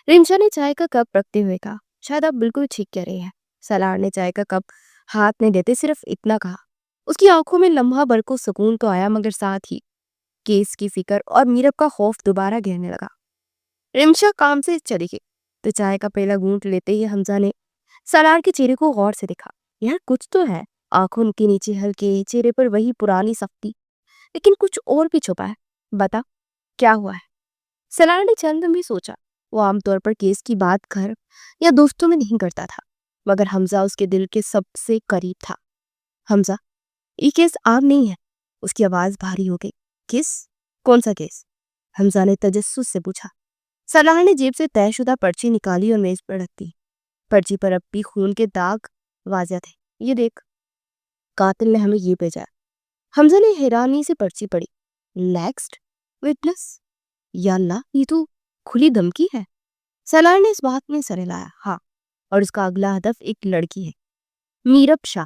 رمشا نے چائے کا کپ رکھتے ہوئے کہا، شاید آپ بالکل ٹھیک کہہ رہی ہیں۔ سلار نے چائے کا کپ ہاتھ میں دیتے صرف اتنا کہا۔ اس کی آنکھوں میں لمحہ بھر کو سکون تو آیا، مگر ساتھ ہی کیس کی فکر اور میرب کا خوف دوبارہ گھیرنے لگا۔ رمشا کام سے چلی گئی تو چائے کا پہلا گھونٹ لیتے ہی حمزہ نے سلار کے چہرے کو غور سے دیکھا۔ یار کچھ تو ہے، آنکھوں کے نیچے ہلکے، چہرے پر وہی پرانی سختی، لیکن کچھ اور بھی چھپا ہے۔ بتا کیا ہوا ہے؟ سلار نے چند بھی سوچا۔ وہ عام طور پر کیس کی بات گھر یا دوستوں میں نہیں کرتا تھا، مگر حمزہ اس کے دل کے سب سے قریب تھا۔ حمزہ، یہ کیس عام نہیں ہے۔ اس کی آواز بھاری ہو گئی۔ کیس؟ کون سا کیس؟ حمزہ نے تجسس سے پوچھا۔ سلار نے جیب سے طے شدہ پرچی نکالی اور میز پر رکھ دی۔ پرچی پر اب بھی خون کے داغ واضح تھے۔ یہ دیکھ، قاتل نے ہمیں یہ بھیجا ہے۔ حمزہ نے حیرانی سے پرچی پڑھی۔ نیکسٹ وٹنس، یا اللہ، یہ تو کھلی دھمکی ہے۔ سلار نے اس بات میں سر ہلایا۔ ہاں، اور اس کا اگلا ہدف ایک لڑکی ہے، میرب شاہ۔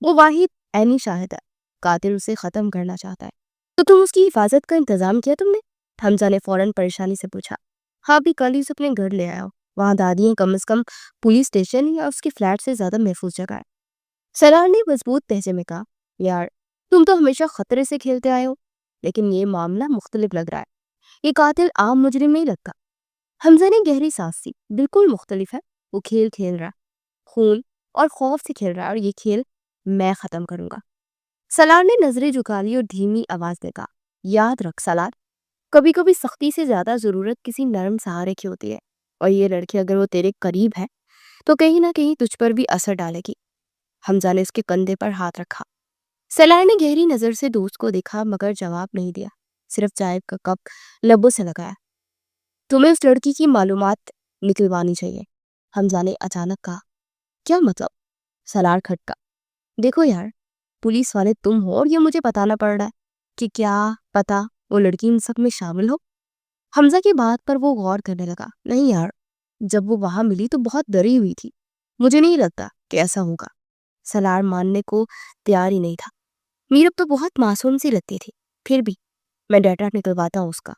وہ واحد عینی شاہد ہے، قاتل اسے ختم کرنا چاہتا ہے۔ تو تم اس کی حفاظت کا انتظام کیا تم نے؟ حمزہ نے فوراً پریشانی سے پوچھا۔ ہاں، بھی کل ہی اسے اپنے گھر لے آیا ہو، وہاں دادی ہیں، کم از کم پولیس اسٹیشن یا اس کے فلیٹ سے زیادہ محفوظ جگہ ہے۔ سلار نے مضبوط لہجے میں کہا، یار تم تو ہمیشہ خطرے سے کھیلتے آئے ہو، لیکن یہ معاملہ مختلف لگ رہا ہے۔ یہ قاتل عام مجرم نہیں لگتا۔ حمزہ نے گہری سانس لی۔ بالکل مختلف ہے، وہ کھیل کھیل رہا، خون اور خوف سے کھیل رہا ہے، اور یہ کھیل میں ختم کروں گا۔ سلار نے نظریں جھکا لی اور دھیمی آواز میں کہا، یاد رکھ سلار، کبھی کبھی سختی سے زیادہ ضرورت کسی نرم سہارے کی ہوتی ہے، اور یہ لڑکی اگر وہ تیرے قریب ہے تو کہیں نہ کہیں تجھ پر بھی اثر ڈالے گی۔ حمزہ نے اس کے کندھے پر ہاتھ رکھا۔ سلار نے گہری نظر سے دوست کو دیکھا، مگر جواب نہیں دیا، صرف چائے کا کپ لبوں سے لگایا۔ تمہیں اس لڑکی کی معلومات نکلوانی چاہیے، حمزہ نے اچانک کہا۔ کیا مطلب؟ سلار کھٹکا۔ دیکھو یار، پولیس والے تم ہو اور یہ مجھے بتانا پڑ رہا ہے کہ کیا پتا وہ لڑکی ان سب میں شامل ہو۔ حمزہ کی بات پر وہ غور کرنے لگا۔ نہیں یار، جب وہ وہاں ملی تو بہت ڈری ہوئی تھی، مجھے نہیں لگتا کہ ایسا ہوگا۔ سلار ماننے کو تیار ہی نہیں تھا۔ میرب تو بہت معصوم سی لگتی تھی، پھر بھی میں ڈیٹا نکلواتا ہوں اس کا۔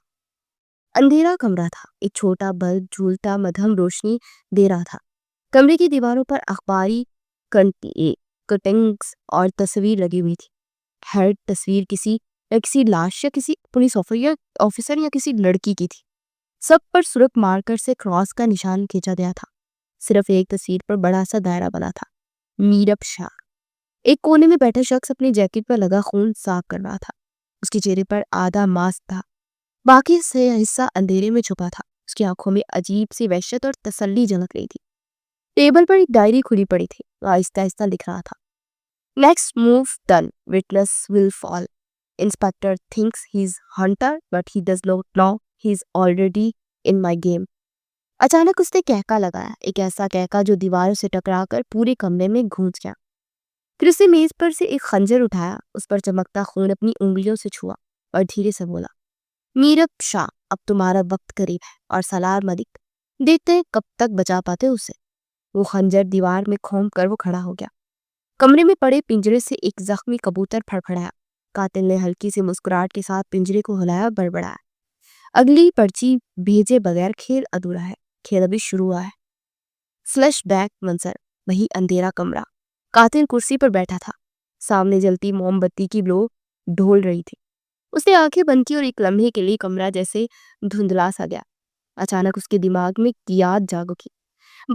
اندھیرا کمرہ تھا، ایک چھوٹا بلب جھولتا مدھم روشنی دے رہا تھا۔ کمرے کی دیواروں پر اخباری کٹنگز اور تصویر لگی ہوئی تھی۔ ہر تصویر کسی لاش یا کسی پولیس آفیسر یا کسی لڑکی کی تھی۔ سب پر سرخ مارکر سے کراس کا نشان کھینچا گیا تھا۔ صرف ایک تصویر پر بڑا سا دائرہ بنا تھا، میرب شاہ۔ ایک کونے میں بیٹھا شخص اپنی جیکٹ پر لگا خون صاف کر رہا تھا۔ اس کے چہرے پر آدھا ماسک تھا، باقی سے حصہ اندھیرے میں چھپا تھا۔ اس کی آنکھوں میں عجیب سی وحشت اور تسلی جھلک رہی تھی۔ ٹیبل پر ایک ڈائری کھلی پڑی تھی، وہ آہستہ آہستہ لکھ رہا تھا۔ Next move done, witness will fall, inspector thinks he is hunter but he does not know he is already in my game. اچانک اس نے کہکا لگایا، ایک ایسا کہکا جو دیواروں سے ٹکرا کر پورے کمرے میں گونج گیا۔ پھر اس نے میز پر سے ایک خنجر اٹھایا، اس پر چمکتا خون اپنی انگلیوں سے چھوا اور دھیرے سے بولا، میرب شاہ، اب تمہارا وقت قریب ہے، اور سلار ملک، دیکھتے ہیں کب تک بچا پاتے اسے۔ وہ خنجر دیوار میں کھونک کر وہ کھڑا ہو گیا۔ کمرے میں پڑے پنجرے سے ایک زخمی کبوتر پھڑپھڑایا۔ قاتل نے ہلکی سی مسکراہٹ کے ساتھ پنجرے کو ہلایا اور بڑبڑایا، اگلی پرچی بھیجے بغیر کھیل ادھورا ہے، کھیل ابھی شروع ہوا ہے۔ فلیش بیک منظر، وہی اندھیرا کمرہ۔ قاتل کرسی پر بیٹھا تھا، سامنے جلتی موم بتی کی لو ڈھول رہی تھی۔ اس نے آنکھیں بند کی اور ایک لمحے کے لیے کمرہ جیسے دھندلا سا گیا۔ اچانک اس کے دماغ میں یاد جاگ اٹھی،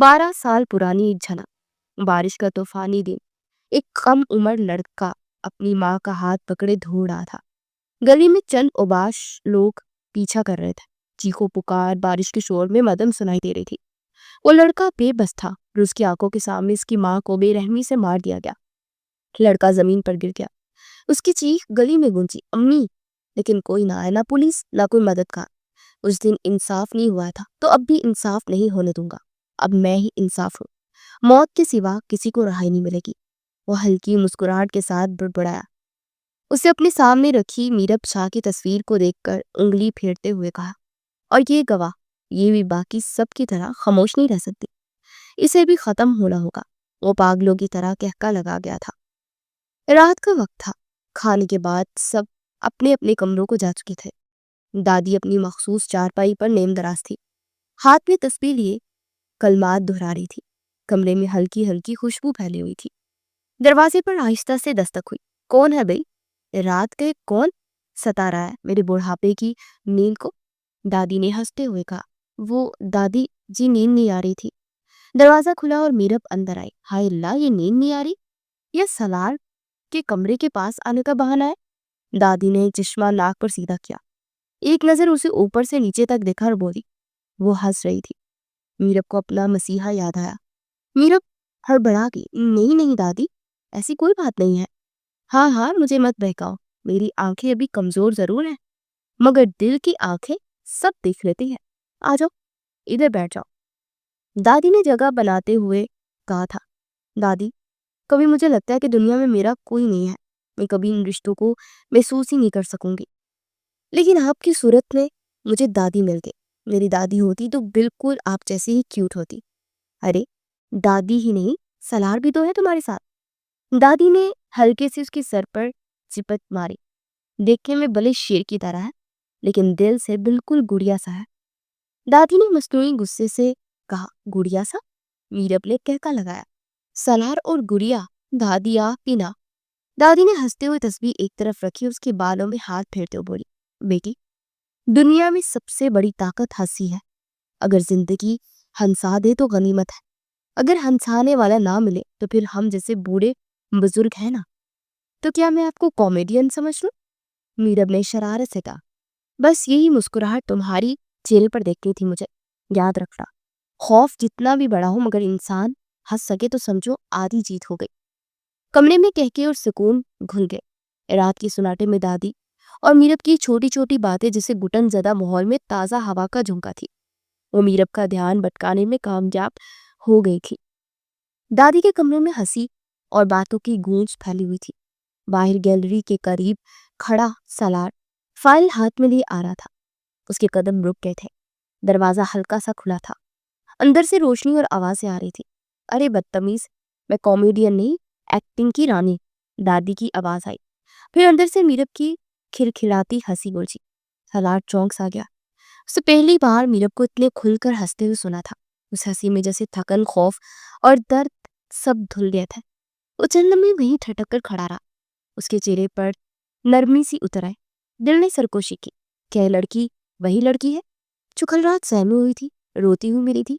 12 سال پرانی ایک جھلک، بارش کا طوفانی دن، ایک کم عمر لڑکا اپنی ماں کا ہاتھ پکڑے دھو رہا تھا۔ گلی میں چند اوباش لوگ پیچھا کر رہے تھے، چیخو پکار بارش کے شور میں مدم سنائی دے رہی تھی۔ وہ لڑکا بے بس تھا اور اس کی آنکھوں کے سامنے اس کی ماں کو بے رحمی سے مار دیا گیا۔ لڑکا زمین پر گر گیا، اس کی چیخ گلی میں گونجی، امی! لیکن کوئی نہ آیا، نہ پولیس، نہ کوئی مددگار۔ اس دن انصاف نہیں ہوا تھا تو اب بھی انصاف نہیں ہونے دوں گا۔ اب میں ہی انصاف ہوں، موت کے سوا کسی کو رہائی نہیں ملے گی۔ وہ ہلکی مسکراہٹ کے ساتھ بڑبڑایا۔ اسے اپنے سامنے رکھی میرب شاہ کی تصویر کو دیکھ کر انگلی پھیرتے ہوئے کہا، اور یہ گواہ، یہ بھی باقی سب کی طرح خاموش نہیں رہ سکتی، اسے بھی ختم ہونا ہوگا۔ وہ پاگلوں کی طرح کہکا لگا گیا تھا۔ رات کا وقت تھا، کھانے کے بعد سب اپنے اپنے کمروں کو جا چکے تھے۔ دادی اپنی مخصوص چارپائی پر نیم دراز تھی، ہاتھ میں تسبیح لیے کلمات دہرا رہی تھی۔ کمرے میں ہلکی ہلکی خوشبو پھیلی ہوئی تھی۔ دروازے پر آہستہ سے دستک ہوئی۔ کون ہے بھئی؟ رات کے کون ستا رہا ہے میرے بڑھاپے کی نیند کو؟ دادی نے ہنستے ہوئے کہا۔ وہ دادی جی نیند نہیں آ رہی تھی۔ دروازہ کھلا اور میرب اندر آئی۔ ہائے اللہ، یہ نیند نہیں آ رہی؟ یہ سالار کے کمرے کے پاس آنے کا بہانہ ہے؟ دادی نے چشمہ ناک پر سیدھا کیا، ایک نظر اسے اوپر سے نیچے تک دیکھا اور بولی۔ وہ ہنس رہی تھی۔ میرب کو اپنا مسیحا یاد آیا۔ میرب ہڑبڑا گئی۔ نہیں دادی، ایسی کوئی بات نہیں ہے۔ ہاں مجھے مت بہکاؤ، میری آنکھیں ابھی کمزور ضرور ہیں مگر دل کی آنکھیں سب دیکھ لیتی ہیں۔ آ جاؤ، ادھر بیٹھ جاؤ، دادی نے جگہ بناتے ہوئے کہا تھا۔ دادی، کبھی مجھے لگتا ہے کہ دنیا میں میرا کوئی نہیں ہے، میں کبھی ان رشتوں کو محسوس ہی نہیں کر سکوں گی، لیکن آپ کی صورت میں مجھے دادی مل گئی۔ میری دادی ہوتی تو بالکل آپ جیسے ہی کیوٹ ہوتی۔ ارے دادی ہی نہیں، سالار بھی تو ہے تمہارے ساتھ۔ دادی نے ہلکے سے اس کے سر پر چپت ماری۔ دیکھنے میں بھلے شیر کی طرح ہے لیکن دل سے بالکل گڑیا سا ہے۔ دادی نے مصنوعی غصے سے کہا۔ گڑیا سا؟ میرب نے کہکا لگایا۔ سالار اور گڑیا، دادی آ پینا۔ دادی نے ہنستے ہوئے تسبیح ایک طرف رکھی، اس کے بالوں میں ہاتھ پھیرتے ہوئے بولی۔ بیٹی، دنیا میں سب سے بڑی طاقت ہنسی ہے۔ اگر زندگی ہنسا دے تو غنیمت ہے، اگر ہنسانے والا نہ ملے تو پھر ہم جیسے بوڑھے بزرگ ہیں نا۔ تو کیا میں آپ کو کامیڈین سمجھ لوں؟ میرب نے شرارت سے کہا۔ بس یہی مسکراہٹ تمہاری چہرے پر دیکھنی تھی مجھے۔ یاد رکھنا، خوف جتنا بھی بڑا ہو مگر انسان ہنس سکے تو سمجھو آدھی جیت ہو گئی۔ کمرے میں کہکے اور سکون گھل گئے۔ رات کی سناٹے میں دادی اور میرب کی چھوٹی چھوٹی باتیں جیسے گھٹن زدہ ماحول میں تازہ ہوا کا جھونکا تھی۔ وہ میرب کا دھیان بھٹکانے میں کامیاب ہو گئی تھی۔ دادی کے کمرے میں ہنسی اور باتوں کی گونج پھیلی ہوئی تھی۔ باہر گیلری کے قریب کھڑا سالار فائل ہاتھ میں لیے آ رہا تھا۔ اس کے قدم رک گئے تھے۔ دروازہ ہلکا سا کھلا تھا، اندر سے روشنی اور آوازیں آ رہی تھی۔ ارے بدتمیز، میں کامیڈین نہیں، ایکٹنگ کی رانی، دادی کی آواز آئی۔ پھر اندر سے میرب کی کھلکھلاتی ہنسی گونجی۔ سالار چونک سا گیا۔ اسے پہلی بار میرب کو اتنے کھل کر ہنستے ہوئے سنا تھا۔ اس ہنسی میں جیسے تھکن، خوف اور درد سب دھل گئے تھے۔ وہ چند لمحے وہیں ٹھٹک کر کھڑا رہا۔ اس کے چہرے پر نرمی سی اتر آئی۔ دل نے سرکوشی کی، کیا یہ لڑکی وہی لڑکی ہے جو کل رات سہمی ہوئی تھی، روتی ہوئی ملی تھی؟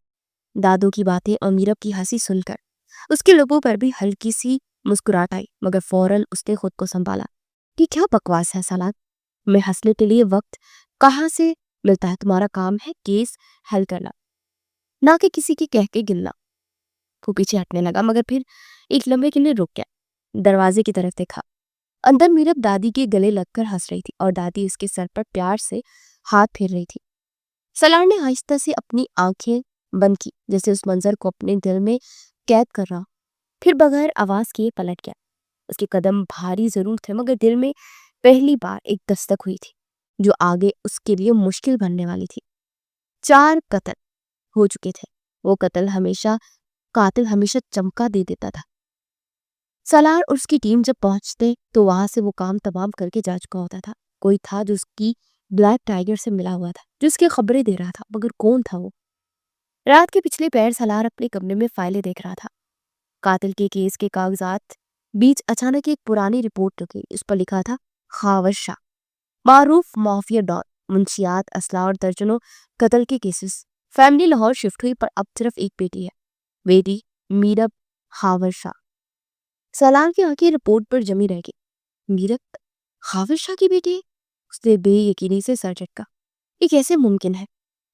دادوں کی باتیں اور میرب کی ہنسی سن کر اس کے لبوں پر بھی ہلکی سی مسکراہٹ آئی مگر فوراً اس نے خود کو سنبھالا۔ یہ کیا بکواس ہے سالار؟ میں ہنسنے کے لیے وقت کہاں سے ملتا ہے؟ تمہارا کام ہے کیس حل کرنا، نہ کہ کسی کے کہہ کے گلنا۔ وہ پیچھے ہٹنے لگا مگر پھر ایک لمحے کے لیے رک گیا۔ دروازے کی طرف دیکھا۔ اندر میرب دادی کے گلے لگ کر ہنس رہی تھی اور دادی اس کے سر پر پیار سے ہاتھ پھیر رہی تھی۔ سالار نے آہستہ سے اپنی آنکھیں بند کی جیسے اس منظر کو اپنے دل میں قید کر رہا، پھر بغیر آواز کیے پلٹ گیا۔ اس کے قدم بھاری ضرور تھے مگر دل میں پہلی بار ایک دستک ہوئی تھی جو آگے اس کے لیے مشکل بننے والی تھی۔ 4 قتل ہو چکے تھے۔ وہ قاتل ہمیشہ چمکا دے دیتا تھا۔ سالار اور اس کی ٹیم جب پہنچتے تو وہاں سے وہ کام تمام کر کے جا چکا ہوتا تھا۔ کوئی تھا جو اس کی بلیک ٹائیگر سے ملا ہوا تھا، جو اس کی خبریں دے رہا تھا، مگر کون تھا وہ؟ رات کے پچھلے پہر سالار اپنے کمرے میں فائلیں دیکھ رہا تھا۔ قاتل کے کیس کے کاغذات بیچ اچانک ایک پرانی رپورٹ رکی۔ اس پر لکھا تھا خاور شاہ، معروف مافیا ڈان، منشیات، اسلحہ اور درجنوں قتل کے کیسز۔ فیملی لاہور شفٹ ہوئی پر اب صرف ایک بیٹی ہے، بیٹی میرب خاور شاہ۔ سالار کی آنکھیں رپورٹ پر جمی رہ گئی۔ میرب خاور شاہ کی بیٹی ہے؟ اس نے بے یقینی سے سر جھٹکا۔ یہ کیسے ممکن ہے؟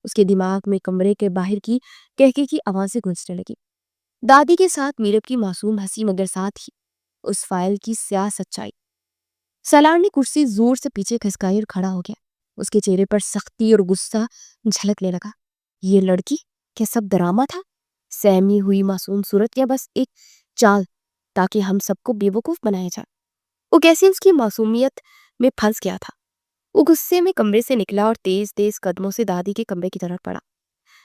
اس کے دماغ میں کمرے کے باہر کی کہکے کی آوازیں گونجنے لگی۔ دادی کے ساتھ میرب کی معصوم ہنسی مگر ساتھ ہی اس فائل کی سیاہ سچائی۔ سالار نے کرسی زور سے پیچھے کھسکائی اور کھڑا ہو گیا۔ اس کے چہرے پر سختی اور غصہ جھلکنے لگا۔ یہ لڑکی کیا سب ڈرامہ تھا؟ سہمی ہوئی معصوم صورت یا بس ایک چال تاکہ ہم سب کو بے وقوف بنایا جائے؟ وہ کیسے اس کی معصومیت میں پھنس گیا تھا؟ وہ غصے میں کمرے سے نکلا اور تیز تیز قدموں سے دادی کے کمرے کی طرف پڑا۔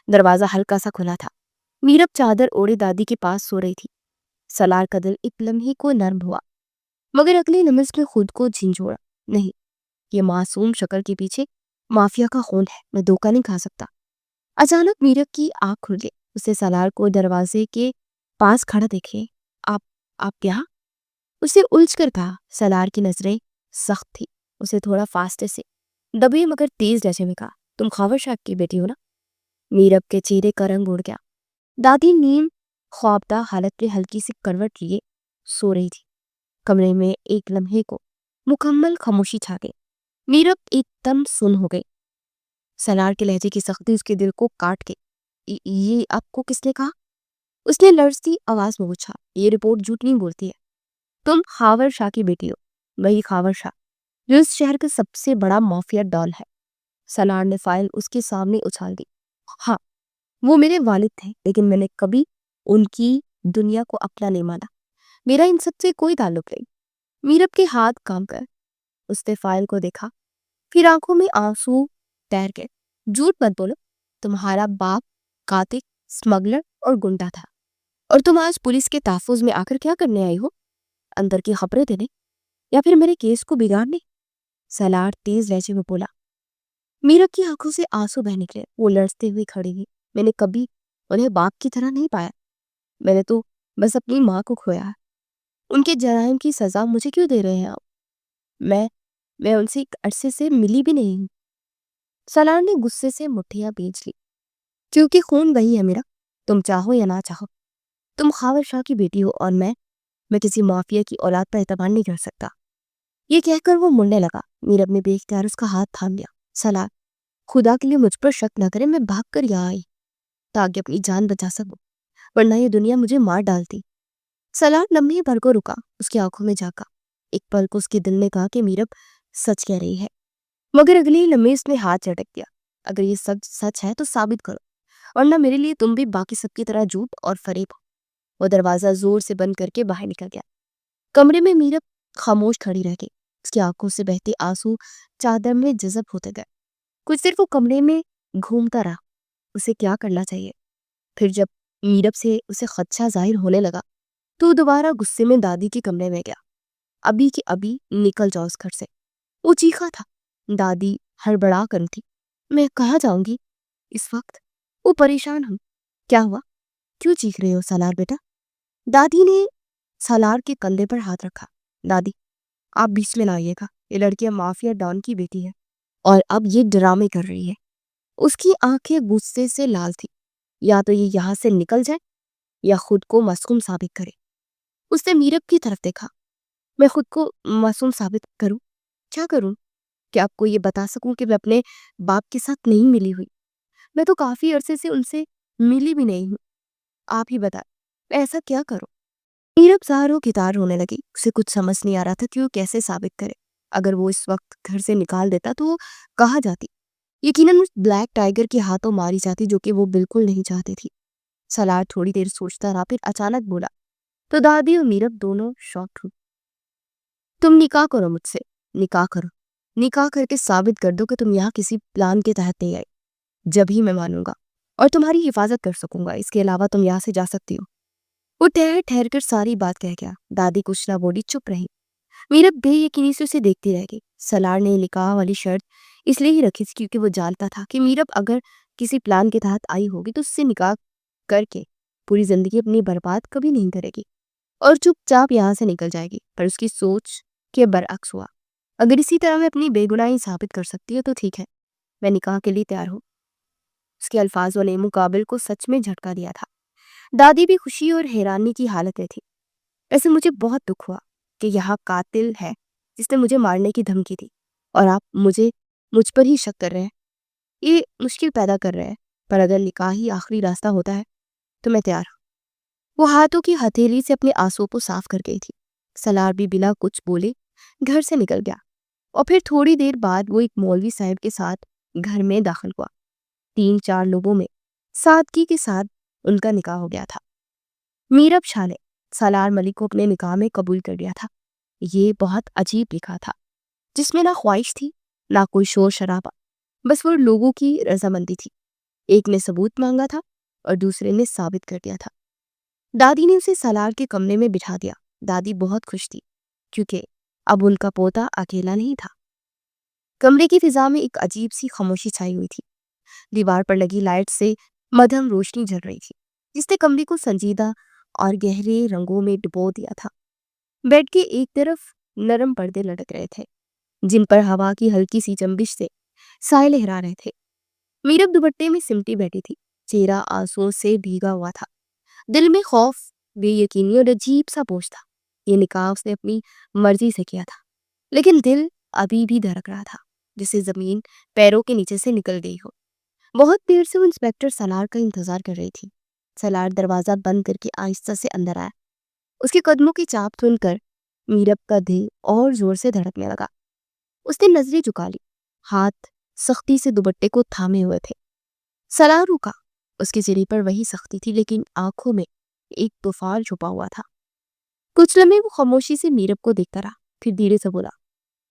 دروازہ ہلکا سا کھلا تھا۔ میرب چادر اوڑھے دادی کے پاس سو رہی تھی۔ سالار کا دل ایک لمحے کو نرم ہوا، مگر اگلے لمحے نے خود کو جھنجھوڑا۔ نہیں، یہ معصوم شکل کے پیچھے مافیا کا خون ہے، میں دھوکہ نہیں کھا سکتا۔ اچانک میرب کی آنکھ کھل گئی، اسے سالار کو دروازے کے پاس کھڑا دیکھے۔ آپ کیا؟ اسے الجھ کر کہا۔ سالار کی نظریں سخت تھی، اسے تھوڑا فاصلے سے دبے مگر تیز لہجے میں کہا، تم خاور شاہ کی بیٹی ہو نا؟ میرب کے چہرے کا رنگ اڑ گیا۔ دادی نیم خوابدہ حالت میں ہلکی سی کروٹ لیے سو رہی تھی۔ کمرے میں ایک لمحے کو مکمل خاموشی چھا گئی۔ میرب ایک دم سن ہو گئی۔ سالار کے لہجے کی سختی اس کے دل کو کاٹ گئی۔ یہ آپ کو کس نے کہا؟ اس نے لرزتی آواز میں پوچھا۔ یہ رپورٹ جھوٹ نہیں بولتی ہے، تم خاور شاہ کی بیٹی ہو، وہی خاور شاہ جو اس شہر کا سب سے بڑا مافیا ڈان ہے۔ سالار نے فائل اس کے سامنے اچھال دی۔ ہاں، وہ میرے والد تھے، لیکن میں نے کبھی ان کی دنیا کو اپنا نہیں مانا۔ میرا ان سب سے کوئی تعلق نہیں۔ میرب کے ہاتھ کام کر اس نے فائل کو دیکھا، پھر آنکھوں میں آنسو تیر گئے۔ جھوٹ مت بولو، تمہارا باپ قاتل، سمگلر اور گنڈا تھا، اور تم آج پولیس کے تحفظ میں آ کر کیا کرنے آئی ہو؟ اندر کی خبریں دینے یا پھر میرے کیس کو بگاڑنے؟ سالار تیز لہجے میں بولا۔ میرب کی آنکھوں سے آنسو بہہ نکلے، وہ لرزتے ہوئے کھڑی ہوئی۔ میں نے کبھی انہیں باپ کی طرح نہیں پایا، میں نے تو بس اپنی ماں کو کھویا ہے۔ ان کے جرائم کی سزا مجھے کیوں دے رہے ہیں آپ؟ میں ان سے ایک عرصے سے ملی بھی نہیں ہوں۔ سالار نے غصے سے مٹھیاں بیچ لی۔ کیونکہ خون وہی ہے میرا، تم چاہو یا نہ چاہو۔ تم خاور شاہ کی بیٹی ہو، اور میں کسی مافیا کی اولاد پر اعتبار نہیں کر سکتا۔ یہ کہہ کر وہ مڑنے لگا۔ میرب نے بے اختیار اس کا ہاتھ تھام لیا۔ سالار، خدا کے لیے مجھ پر شک نہ کرے، میں بھاگ کر یہاں آئی تاکہ اپنی جان بچا سکوں، ورنہ یہ دنیا مجھے مار ڈالتی۔ سالار لمحے بھر کو رکا، اس کی آنکھوں میں جھانکا۔ ایک پل کو اس کے دل نے کہا کہ میرب سچ کہہ رہی ہے، مگر اگلے لمحے اس نے ہاتھ جھٹک دیا۔ اگر یہ سچ ہے تو ثابت کرو، ورنہ میرے لیے تم بھی باقی سب کی طرح جھوٹ اور فریب ہو۔ وہ دروازہ زور سے بند کر کے باہر نکل گیا۔ کمرے میں میرب خاموش کھڑی رہ گئی، اس کی آنکھوں سے بہتے آنسو چادر میں جذب ہوتے گئے۔ کچھ دیر وہ کمرے میں گھومتا رہا، اسے کیا کرنا چاہیے۔ پھر جب میرب سے اسے خدشہ ظاہر ہونے لگا تو دوبارہ غصے میں دادی کے کمرے میں گیا۔ ابھی کی ابھی نکل جاؤ اس گھر سے، وہ چیخا تھا۔ دادی ہڑبڑا کر تھی۔ میں کہاں جاؤں گی اس وقت؟ وہ پریشان ہوں۔ کیا ہوا؟ کیوں چیخ رہے ہو سالار بیٹا؟ دادی نے سالار کے کندھے پر ہاتھ رکھا۔ دادی، آپ بیچ میں نہ آئیے گا، یہ لڑکی مافیا ڈان کی بیٹی ہے اور اب یہ ڈرامے کر رہی ہے۔ اس کی آنکھیں غصے سے لال تھی۔ یا تو یہ یہاں سے نکل جائے یا خود کو معصوم ثابت کرے۔ اس نے میرب کی طرف دیکھا۔ میں خود کو معصوم ثابت کروں؟ کیا کروں کہ آپ کو یہ بتا سکوں کہ میں اپنے باپ کے ساتھ نہیں ملی ہوئی؟ میں تو کافی عرصے سے ان سے ملی بھی نہیں ہوں۔ آپ ہی بتائیں، میں ایسا کیا کروں؟ میرب ظاہر و کتار ہونے لگی۔ اسے کچھ سمجھ نہیں آ رہا تھا کہ وہ کیسے ثابت کرے۔ اگر وہ اس وقت گھر سے نکال دیتا تو وہ کہاں جاتی؟ یقیناً اس بلیک ٹائیگر کے ہاتھوں ماری جاتی، جو کہ وہ بالکل نہیں چاہتی تھی۔ سالار تھوڑی دیر سوچتا رہا، پھر اچانک بولا۔ تو دادی اور میرب دونوں شاک ہوئی۔ تم نکاح کرو مجھ سے، نکاح کرو، نکاح کر کے ثابت کر دو کہ تم یہاں کسی پلان کے تحت نہیں آئی، جب ہی میں مانوں گا اور تمہاری حفاظت کر سکوں گا۔ اس کے علاوہ تم یہاں سے جا سکتی ہو۔ وہ ٹھہر ٹھہر کر ساری بات کہہ گیا۔ دادی کچھ نہ بولی، چپ رہی۔ میرب بے یقینی سے اسے دیکھتی رہ گئی۔ سالار نے نکاح والی شرط اس لیے ہی رکھی تھی کیونکہ وہ جانتا تھا کہ میرب اگر کسی پلان کے تحت آئی ہوگی تو اس سے نکاح کر کے پوری زندگی اپنی برباد کبھی نہیں کرے گی اور چپ چاپ یہاں سے نکل جائے گی۔ پر اس کی سوچ کے برعکس ہوا۔ اگر اسی طرح میں اپنی بے گناہی ثابت کر سکتی ہوں تو ٹھیک ہے، میں نکاح کے لیے تیار ہوں۔ اس کے الفاظوں نے مقابل کو سچ میں جھٹکا دیا تھا۔ دادی بھی خوشی اور حیرانی کی حالت میں تھی۔ ایسے مجھے بہت دکھ ہوا کہ یہاں قاتل ہے جس نے مجھے مارنے کی دھمکی دی، اور آپ مجھ پر ہی شک کر رہے ہیں۔ یہ مشکل پیدا کر رہے ہیں، پر اگر نکاح ہی آخری راستہ ہوتا ہے تو میں تیار ہوں۔ وہ ہاتھوں کی ہتھیلی سے اپنے آنسوؤں کو صاف کر گئی تھی۔ سالار بھی بلا کچھ بولے گھر سے نکل گیا، اور پھر تھوڑی دیر بعد وہ ایک مولوی صاحب کے ساتھ گھر میں داخل ہوا۔ 3-4 لوگوں میں سادگی کے ساتھ ان کا نکاح ہو گیا تھا۔ میرب شاہ نے سالار ملک کو اپنے نکاح میں قبول کر لیا تھا۔ یہ بہت عجیب نکاح تھا، جس میں نہ خواہش تھی نہ کوئی شور شرابہ، بس وہ لوگوں کی رضامندی تھی۔ ایک نے ثبوت مانگا تھا اور دوسرے نے ثابت کر دیا تھا۔ دادی نے اسے سالار کے کمرے میں بٹھا دیا۔ دادی بہت خوش تھی کیونکہ اب ان کا پوتا اکیلا نہیں تھا۔ کمرے کی فضا میں ایک عجیب سی خاموشی چھائی ہوئی تھی۔ دیوار پر لگی لائٹ سے مدھم روشنی جل رہی تھی جس نے کمرے کو سنجیدہ اور گہرے رنگوں میں ڈبو دیا تھا۔ بیڈ کے ایک طرف نرم پردے لٹک رہے تھے جن پر ہوا کی ہلکی سی جنبش سے سائے لہرا رہے تھے۔ میرب دوپٹے میں سمٹی بیٹھی تھی، چہرہ آنسوؤں سے بھیگا ہوا تھا۔ دل میں خوف، بے یقینی اور عجیب سا بوجھ تھا۔ یہ نکاح اس نے اپنی مرضی سے کیا تھا، لیکن دل ابھی بھی دھڑک رہا تھا جسے زمین پیروں کے نیچے سے نکل گئی ہو۔ بہت دیر سے وہ انسپکٹر سالار کا انتظار کر رہی تھی۔ سالار دروازہ بند کر کے آہستہ سے اندر آیا۔ اس کے قدموں کی چاپ سن کر میرب کا دل اور زور سے دھڑکنے لگا۔ اس نے نظریں جھکا لی، ہاتھ سختی سے دوپٹے کو تھامے ہوئے تھے۔ سالار رکا۔ اس کے چہرے پر وہی سختی تھی لیکن آنکھوں میں ایک طوفان چھپا ہوا تھا۔ کچھ لمحے وہ خاموشی سے میرب کو دیکھتا رہا، پھر دھیرے سے بولا،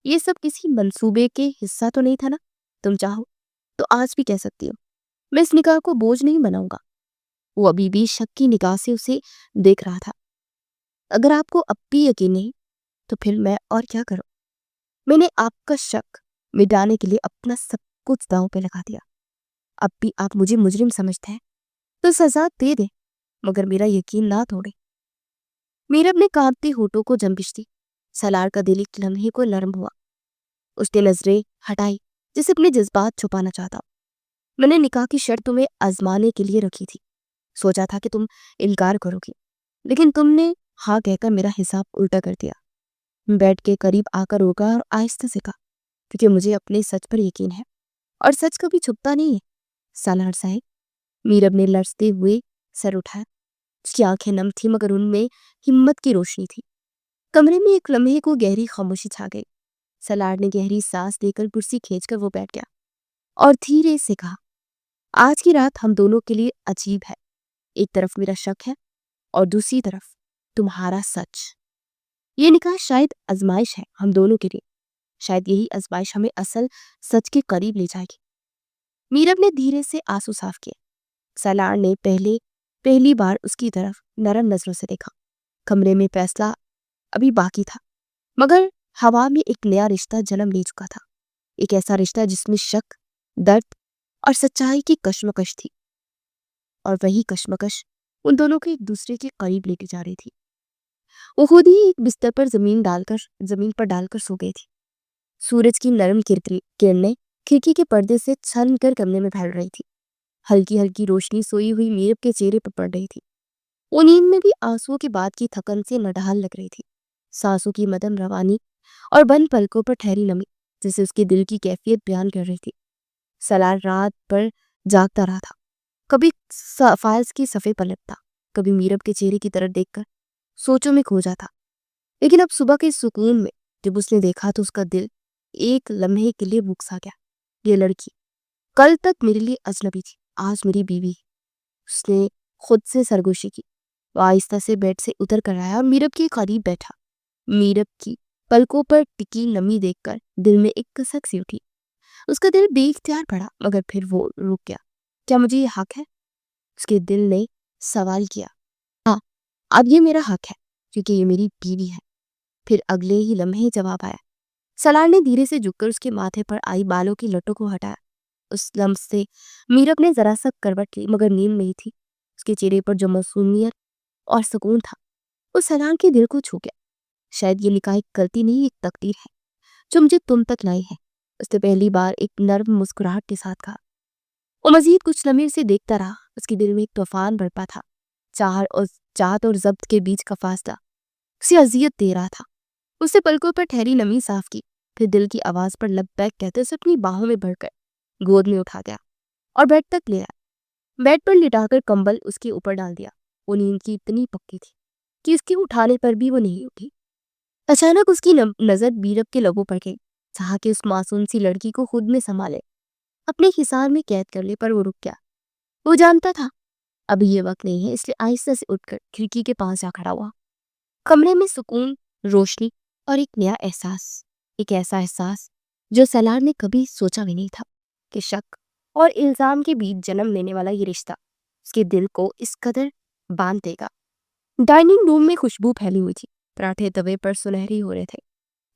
یہ سب کسی منصوبے کے حصہ تو نہیں تھا نا؟ تم چاہو تو آج بھی کہہ سکتی ہو، میں اس نکاح کو بوجھ نہیں بناؤں گا۔ وہ ابھی بھی شک کی نگاہ سے اسے دیکھ رہا تھا۔ اگر آپ کو اب بھی یقین نہیں تو پھر میں اور کیا کروں؟ میں نے آپ کا شک مٹانے کے لیے اپنا سب کچھ داؤں پہ لگا دیا۔ اب بھی آپ مجھے مجرم سمجھتے ہیں تو سزا دے دیں، مگر میرا یقین نہ توڑے۔ میرب نے کانپتے ہونٹوں کو جنبش دی۔ سالار کا دل ایک لمحے کو نرم ہوا۔ اس نے نظریں ہٹائی جسے اپنے جذبات چھپانا چاہتا۔ میں نے نکاح کی شرط تمہیں آزمانے کے لیے رکھی تھی، سوچا تھا کہ تم انکار کرو گی، لیکن تم نے ہاں کہہ کر میرا حساب الٹا کر دیا۔ بیڈ کے قریب آ کر روکا اور آہستہ سے کہا، کیونکہ مجھے اپنے سچ پر یقین ہے اور سچ کبھی چھپتا نہیں ہے سالار صاحب۔ میرب نے لرزتے ہوئے سر اٹھایا۔ اس کی آنکھیں نم تھی مگر ان میں ہمت کی روشنی تھی۔ کمرے میں ایک لمحے کو گہری خاموشی چھا گئی۔ سالار نے گہری سانس دے کر کرسی کھینچ کر وہ بیٹھ گیا اور دھیرے سے کہا، آج کی رات ہم دونوں کے لیے عجیب ہے۔ ایک طرف میرا شک ہے اور دوسری طرف تمہارا سچ۔ یہ نکاح شاید آزمائش ہے ہم دونوں کے لیے، شاید یہی آزمائش ہمیں اصل سچ کے قریب لے جائے گی۔ میرب نے دھیرے سے آنسو صاف کیے۔ سالار نے پہلی بار اس کی طرف نرم نظروں سے دیکھا۔ کمرے میں فیصلہ ابھی باقی تھا مگر ہوا میں ایک نیا رشتہ جنم لے چکا تھا، ایک ایسا رشتہ جس میں شک، درد اور سچائی کی کشمکش تھی، اور وہی کشمکش ان دونوں کو ایک دوسرے کے قریب لے کے جا رہی تھی۔ وہ خود ہی ایک بستر پر زمین پر ڈال کر سو گئی تھی۔ سورج کی نرم کرنیں کھڑکی کے پردے سے چھن کر کمرے میں پھیل رہی تھی۔ ہلکی ہلکی روشنی سوئی ہوئی میرب کے چہرے پر پڑ رہی تھی۔ وہ نیند میں بھی آنسوؤں کے بعد کی تھکن سے نڈھال لگ رہی تھی۔ سانسوں کی مدھم روانی اور بند پلکوں پر ٹھہری نمی جسے اس کے دل کی کیفیت بیان کر رہی تھی۔ سالار رات پر جاگتا رہا تھا، کبھی فائلز کی صفحے پلٹتا، کبھی میرب کے چہرے کی طرف دیکھ کر سوچوں میں کھو جاتا۔ لیکن اب صبح کے سکون میں جب اس نے دیکھا تو اس کا دل ایک لمحے کے لیے بک سا گیا۔ یہ لڑکی کل تک میرے لیے اجنبی تھی، آج میری بیوی ہے۔ اس نے خود سے سرگوشی کی۔ وہ آہستہ سے بیڈ سے اتر کر آیا اور میرب کے قریب بیٹھا۔ میرب کی پلکوں پر ٹکی نمی دیکھ کر دل میں ایک کسک سی اٹھی۔ اس کا دل بے اختیار پڑا مگر پھر وہ رک گیا۔ کیا مجھے یہ حق ہے؟ اس کے دل نے سوال کیا۔ ہاں، اب یہ میرا حق ہے کیونکہ یہ میری بیوی ہے۔ پھر اگلے ہی لمحے جواب آیا۔ سالار نے دھیرے سے جھک کر اس کے ماتھے پر آئی بالوں کی لٹوں کو ہٹایا۔ اس لمحے سے میرب نے ذرا سا کروٹ لی مگر نیند نہیں تھی۔ اس کے چہرے پر جو معصومیت اور سکون تھا وہ سالار کے دل کو چھو گیا۔ شاید یہ نکاح ایک غلطی نہیں، ایک تقدیر ہے جو مجھے تم تک لائی ہے، اس نے پہلی بار ایک نرم مسکراہٹ کے ساتھ کہا۔ وہ مزید کچھ لمحے سے دیکھتا رہا۔ اس کے دل میں ایک طوفان برپا تھا۔ چاہت اور ضبط کے بیچ کا فاصلہ اسے اذیت دے رہا تھا۔ اس نے پلکوں پر ٹھہری نمی صاف کی، پھر دل کی آواز پر لبیک کہتے اسے اپنی باہوں میں بھر کر گود میں اٹھا گیا اور بیڈ تک لے آیا۔ بیڈ پر لٹا کر کمبل اس کے اوپر ڈال دیا۔ وہ نیند کی اتنی پکی تھی کہ اس کے اٹھانے پر بھی وہ نہیں اٹھی۔ اچانک اس کی نظر میرب کے لبوں پر گئی، چاہا کہ اس معصوم سی لڑکی کو خود میں سنبھالے، اپنے حصار میں قید کر لے، پر وہ رک گیا۔ وہ جانتا تھا اب یہ وقت نہیں ہے، اس لیے آہستہ سے اٹھ کر کھڑکی کے پاس جا کھڑا ہوا۔ کمرے میں سکون، روشنی اور ایک ایسا احساس جو سالار نے کبھی سوچا بھی نہیں تھا کہ شک اور الزام کے بیچ جنم لینے والا یہ رشتہ اس کے دل کو اس قدر باندھ دے گا۔ ڈائننگ روم میں خوشبو پھیلی ہوئی تھی، پراٹھے توے پر سنہری ہو رہے تھے،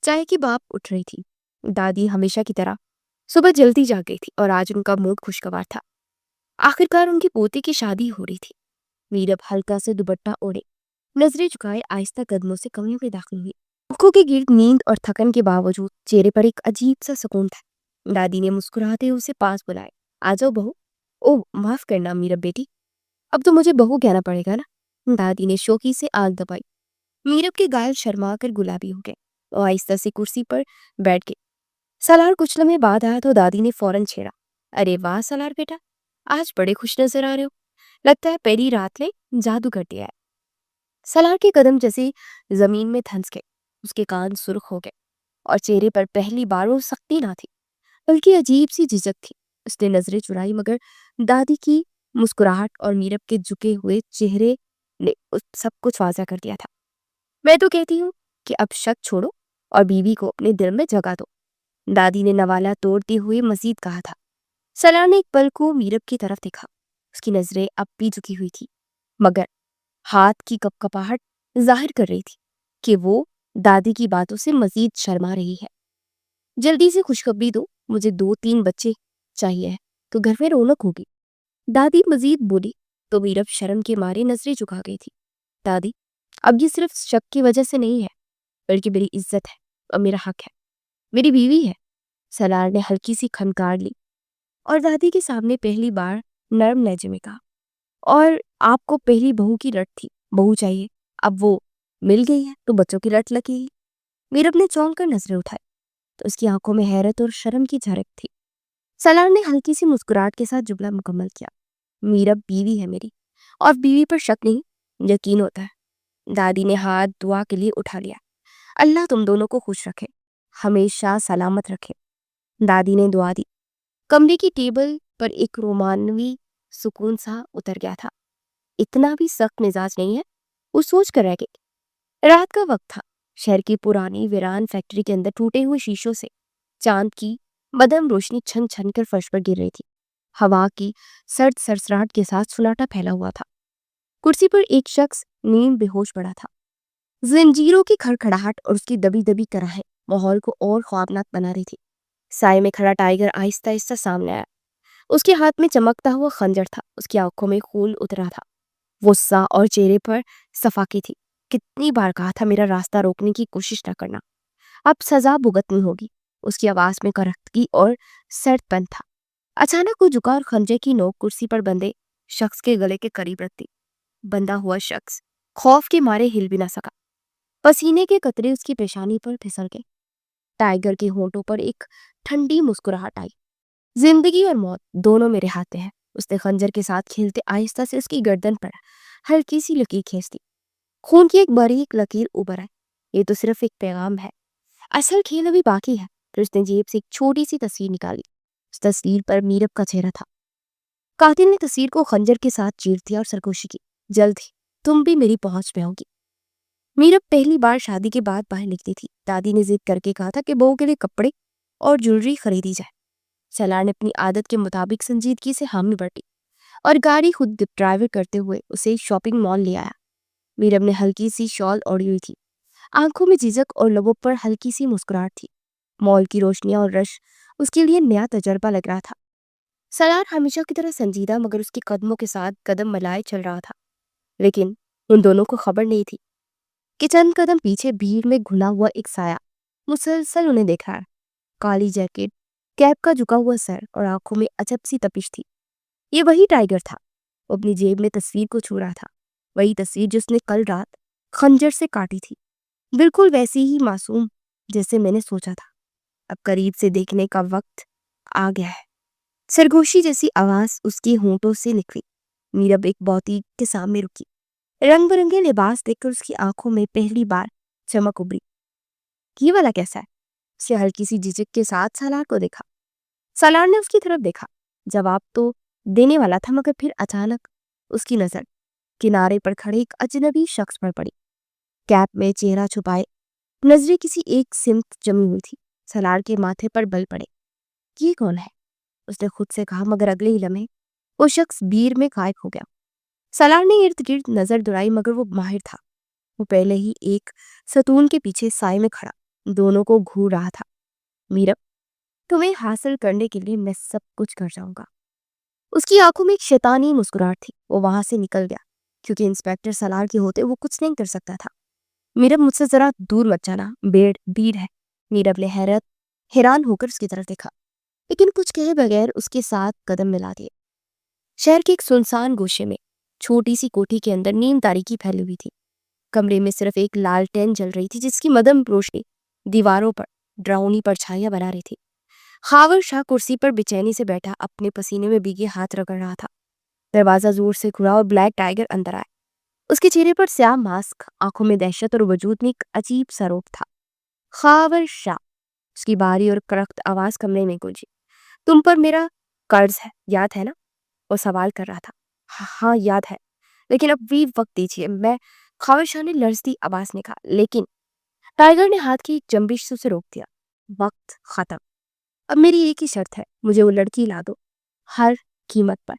چائے کی بھاپ اٹھ رہی تھی۔ دادی ہمیشہ کی طرح صبح جلدی جاگ گئی تھی اور آج ان کا موڈ خوشگوار تھا۔ آخرکار ان کی پوتے کی شادی ہو رہی تھی۔ میرب ہلکا سے دوپٹہ اوڑھے نظریں جھکائے آہستہ قدموں سے کمرے میں داخل ہوئی۔ آنکھوں کے گرد نیند اور تھکن کے باوجود چہرے پر ایک عجیب سا سکون تھا۔ دادی نے مسکراتے ہوئے اسے پاس بلائے۔ آ جاؤ بہو۔ اوہ معاف کرنا میرب بیٹی، اب تو مجھے بہو کہنا پڑے گا نا۔ دادی نے شوقی سے آنکھ دبائی۔ میرب کے گال شرما کر گلابی ہو گئے۔ وہ آہستہ سے کرسی پر بیٹھ گئی۔ سالار کچھ لمحے بعد آیا تو دادی نے فوراً چھیڑا۔ ارے واہ سالار بیٹا، آج بڑے خوش نظر آ رہے ہو، لگتا ہے پہلی رات نے جادو کر دیا ہے۔ سالار کے قدم جیسے زمین میں دھنس گئے، اس کے کان سرخ ہو گئے اور چہرے پر پہلی بار وہ سختی نہ تھی بلکہ عجیب سی جھجک تھی۔ اس نے نظریں چرائی مگر دادی کی مسکراہٹ اور میرب کے جھکے ہوئے چہرے نے سب کچھ واضح کر دیا تھا۔ میں تو کہتی ہوں کہ اب شک چھوڑو اور بیوی کو اپنے دل میں جگہ دو، دادی نے نوالا توڑتے ہوئے مزید کہا تھا۔ سالار نے ایک پل کو میرب کی طرف دیکھا۔ اس کی نظریں اب بھی جھکی ہوئی تھی مگر ہاتھ کی کپکپاہٹ ظاہر کر رہی تھی کہ وہ دادی کی باتوں سے مزید شرما رہی ہے۔ جلدی سے خوشخبری دو، مجھے 2-3 بچے چاہیے ہے تو گھر میں رونق ہوگی۔ دادی مزید بولی تو میرب شرم کے مارے نظریں جھکا گئی تھی۔ دادی اب یہ صرف شک کی وجہ سے نہیں ہے بلکہ میری عزت ہے اور میرا حق ہے، میری بیوی ہے۔ سالار نے ہلکی سی کھنکار لی اور دادی کے سامنے پہلی بار نرم لہجے میں کہا، اور آپ کو پہلی بہو کی رٹ تھی، بہو چاہیے، اب وہ مل گئی ہے تو بچوں کی رٹ لگی ہی۔ میرب نے چونک کر نظریں اٹھائی تو اس کی آنکھوں میں حیرت اور شرم کی جھلک تھی۔ سالار نے ہلکی سی مسکراہٹ کے ساتھ جملہ مکمل کیا، میرب بیوی ہے میری، اور بیوی پر شک نہیں یقین ہوتا ہے۔ دادی نے ہاتھ دعا کے لیے اٹھا لیا۔ اللہ تم دونوں کو خوش رکھے، ہمیشہ سلامت رکھے۔ دادی نے دعا دی۔ کمرے کی ٹیبل پر ایک رومانوی سکون سا اتر گیا تھا۔ اتنا بھی سخت مزاج نہیں ہے، وہ سوچ کر رہ گئی۔ رات کا وقت تھا۔ شہر کی پرانی ویران فیکٹری کے اندر ٹوٹے ہوئے شیشوں سے چاند کی مدھم روشنی چھن چھن کر فرش پر گر رہی تھی۔ ہوا کی سرد سرسراہٹ کے ساتھ سناٹا پھیلا ہوا تھا۔ کرسی پر ایک شخص نیم بے ہوش پڑا تھا۔ زنجیروں کی کھڑکھڑاہٹ اور اس کی دبی دبی کراہیں ماحول کو اور خوابناک بنا رہی تھی۔ سائے میں کھڑا ٹائیگر آہستہ آہستہ سامنے آیا۔ اس کے ہاتھ میں چمکتا ہوا خنجر تھا، اس کی آنکھوں میں خون اترا تھا، غصہ اور چہرے پر صفاقی تھی۔ کتنی بار کہا تھا میرا راستہ روکنے کی کوشش نہ کرنا، اب سزا بھگتنی ہوگی۔ اس کی آواز میں کرختگی اور سرد پن تھا۔ اچانک وہ جھکا اور خنجر کی نوک کرسی پر بندھے شخص کے گلے کے قریب رکھ دی۔ بندھا ہوا شخص خوف کے مارے ہل بھی نہ سکا۔ پسینے کے قطرے اس کی پیشانی پر پھسل گئے۔ ٹائیگر کے ہونٹوں پر ایک ٹھنڈی مسکراہٹ آئی۔ زندگی اور موت دونوں میرے ہاتھ میں ہے۔ اس نے خنجر کے ساتھ کھیلتے آہستہ سے اس کی گردن پر ہلکی سی لکیر کھینچ دی۔ خون کی ایک باریک لکیر ابھر آئی۔ یہ تو صرف ایک پیغام ہے، اصل کھیل ابھی باقی ہے۔ پھر اس نے جیب سے ایک چھوٹی سی تصویر نکالی۔ اس تصویر پر میرب کا چہرہ تھا۔ قاتل نے تصویر کو خنجر کے ساتھ چیر دیا اور سرگوشی کی، جلد ہی تم بھی میری پہنچ میں ہوگی۔ میرب پہلی بار شادی کے بعد باہر نکلی تھی۔ دادی نے ضد کر کے کہا تھا کہ بہو کے لیے کپڑے اور جویلری خریدی جائے۔ سالار نے اپنی عادت کے مطابق سنجیدگی سے حامی بھرتی اور گاڑی خود ڈرائیو کرتے ہوئے اسے شاپنگ مال لے آیا۔ میرب نے ہلکی سی شال اوڑھی ہوئی تھی، آنکھوں میں جھجک اور لبوں پر ہلکی سی مسکراہٹ تھی۔ مال کی روشنیاں اور رش اس کے لیے نیا تجربہ لگ رہا تھا۔ سالار ہمیشہ کی طرح سنجیدہ مگر اس کے قدموں کے ساتھ قدم ملائے چل رہا تھا، لیکن ان دونوں کو خبر نہیں تھی کہ چند قدم پیچھے بھیڑ میں گھنا ہوا ایک سایہ مسلسل انہیں دیکھ رہا ہے۔ کالی جیکٹ، کیپ کا جھکا ہوا سر اور آنکھوں میں عجب سی تپش تھی۔ یہ وہی ٹائیگر تھا۔ وہ اپنی جیب میں تصویر کو چھو رہا تھا، وہی تصویر جس نے کل رات خنجر سے کاٹی تھی، بالکل ویسی ہی معصوم جیسے میں نے سوچا تھا۔ اب قریب سے دیکھنے کا وقت آ گیا ہے۔ سرگوشی جیسی آواز اس کے ہونٹوں سے نکلی۔ میرب ایک بوتی کے سامنے رکی۔ رنگ برنگے لباس دیکھ کر اس کی آنکھوں میں پہلی بار چمک ابھری۔ یہ والا کیسا ہے؟ اس نے ہلکی سی جھجک کے ساتھ سالار کو دیکھا۔ سالار نے اس کی طرف دیکھا، جواب تو دینے والا تھا مگر پھر اچانک اس کی نظر کنارے پر کھڑے ایک اجنبی شخص پر پڑی۔ کیپ میں چہرہ چھپائے نظریں کسی ایک سمت جمی ہوئی تھی۔ سالار کے ماتھے پر بل پڑے۔ یہ کون ہے؟ اس نے خود سے کہا مگر اگلے ہی لمحے وہ شخص بھیڑ میں غائب ہو گیا۔ سالار نے ارد گرد نظر دوڑائی مگر وہ ماہر تھا. وہ پہلے ہی ایک ستون کے پیچھے سائے میں کھڑا دونوں کو گھور رہا تھا. میرب، تمہیں حاصل کرنے کے لیے میں سب کچھ کر جاؤں گا. اس کی آنکھوں میں ایک شیطانی مسکراہٹ تھی. وہ وہاں سے نکل گیا. کیونکہ انسپیکٹر سالار کے ہوتے وہ کچھ نہیں کر سکتا تھا. میرب، مجھ سے ذرا دور مت جانا، بھیڑ ہے. میرب نے حیران ہو کر اس کی طرف دیکھا لیکن کچھ کہے بغیر اس کے ساتھ قدم ملا دیے. شہر کے ایک سنسان گوشے میں چھوٹی سی کوٹھی کے اندر نیم تاریکی پھیلی ہوئی تھی. کمرے میں صرف ایک لالٹین جل رہی تھی جس کی مدھم روشنی دیواروں پر ڈراؤنی پرچھائیاں بنا رہی تھی. خاور شاہ کرسی پر بے چینی سے بیٹھا اپنے پسینے میں بھیگے ہاتھ رگڑ رہا تھا. دروازہ زور سے کھلا اور بلیک ٹائیگر اندر آئے. اس کے چہرے پر سیاہ ماسک، آنکھوں میں دہشت اور وجود میں ایک عجیب سا رعب تھا. خاور شاہ، اس کی بھاری اور کڑک آواز کمرے میں گونجی. تم پر میرا قرض ہے، یاد ہے نا؟ وہ سوال کر رہا تھا. ہاں یاد ہے، لیکن اب بھی وقت دیجیے. میں خاور شاہ نے لرزتی آواز میں کہا. لیکن ٹائیگر نے ہاتھ کی ایک جنبش سے اسے روک دیا. وقت ختم. اب میری ایک ہی شرط ہے، مجھے وہ لڑکی لا دو، ہر قیمت پر.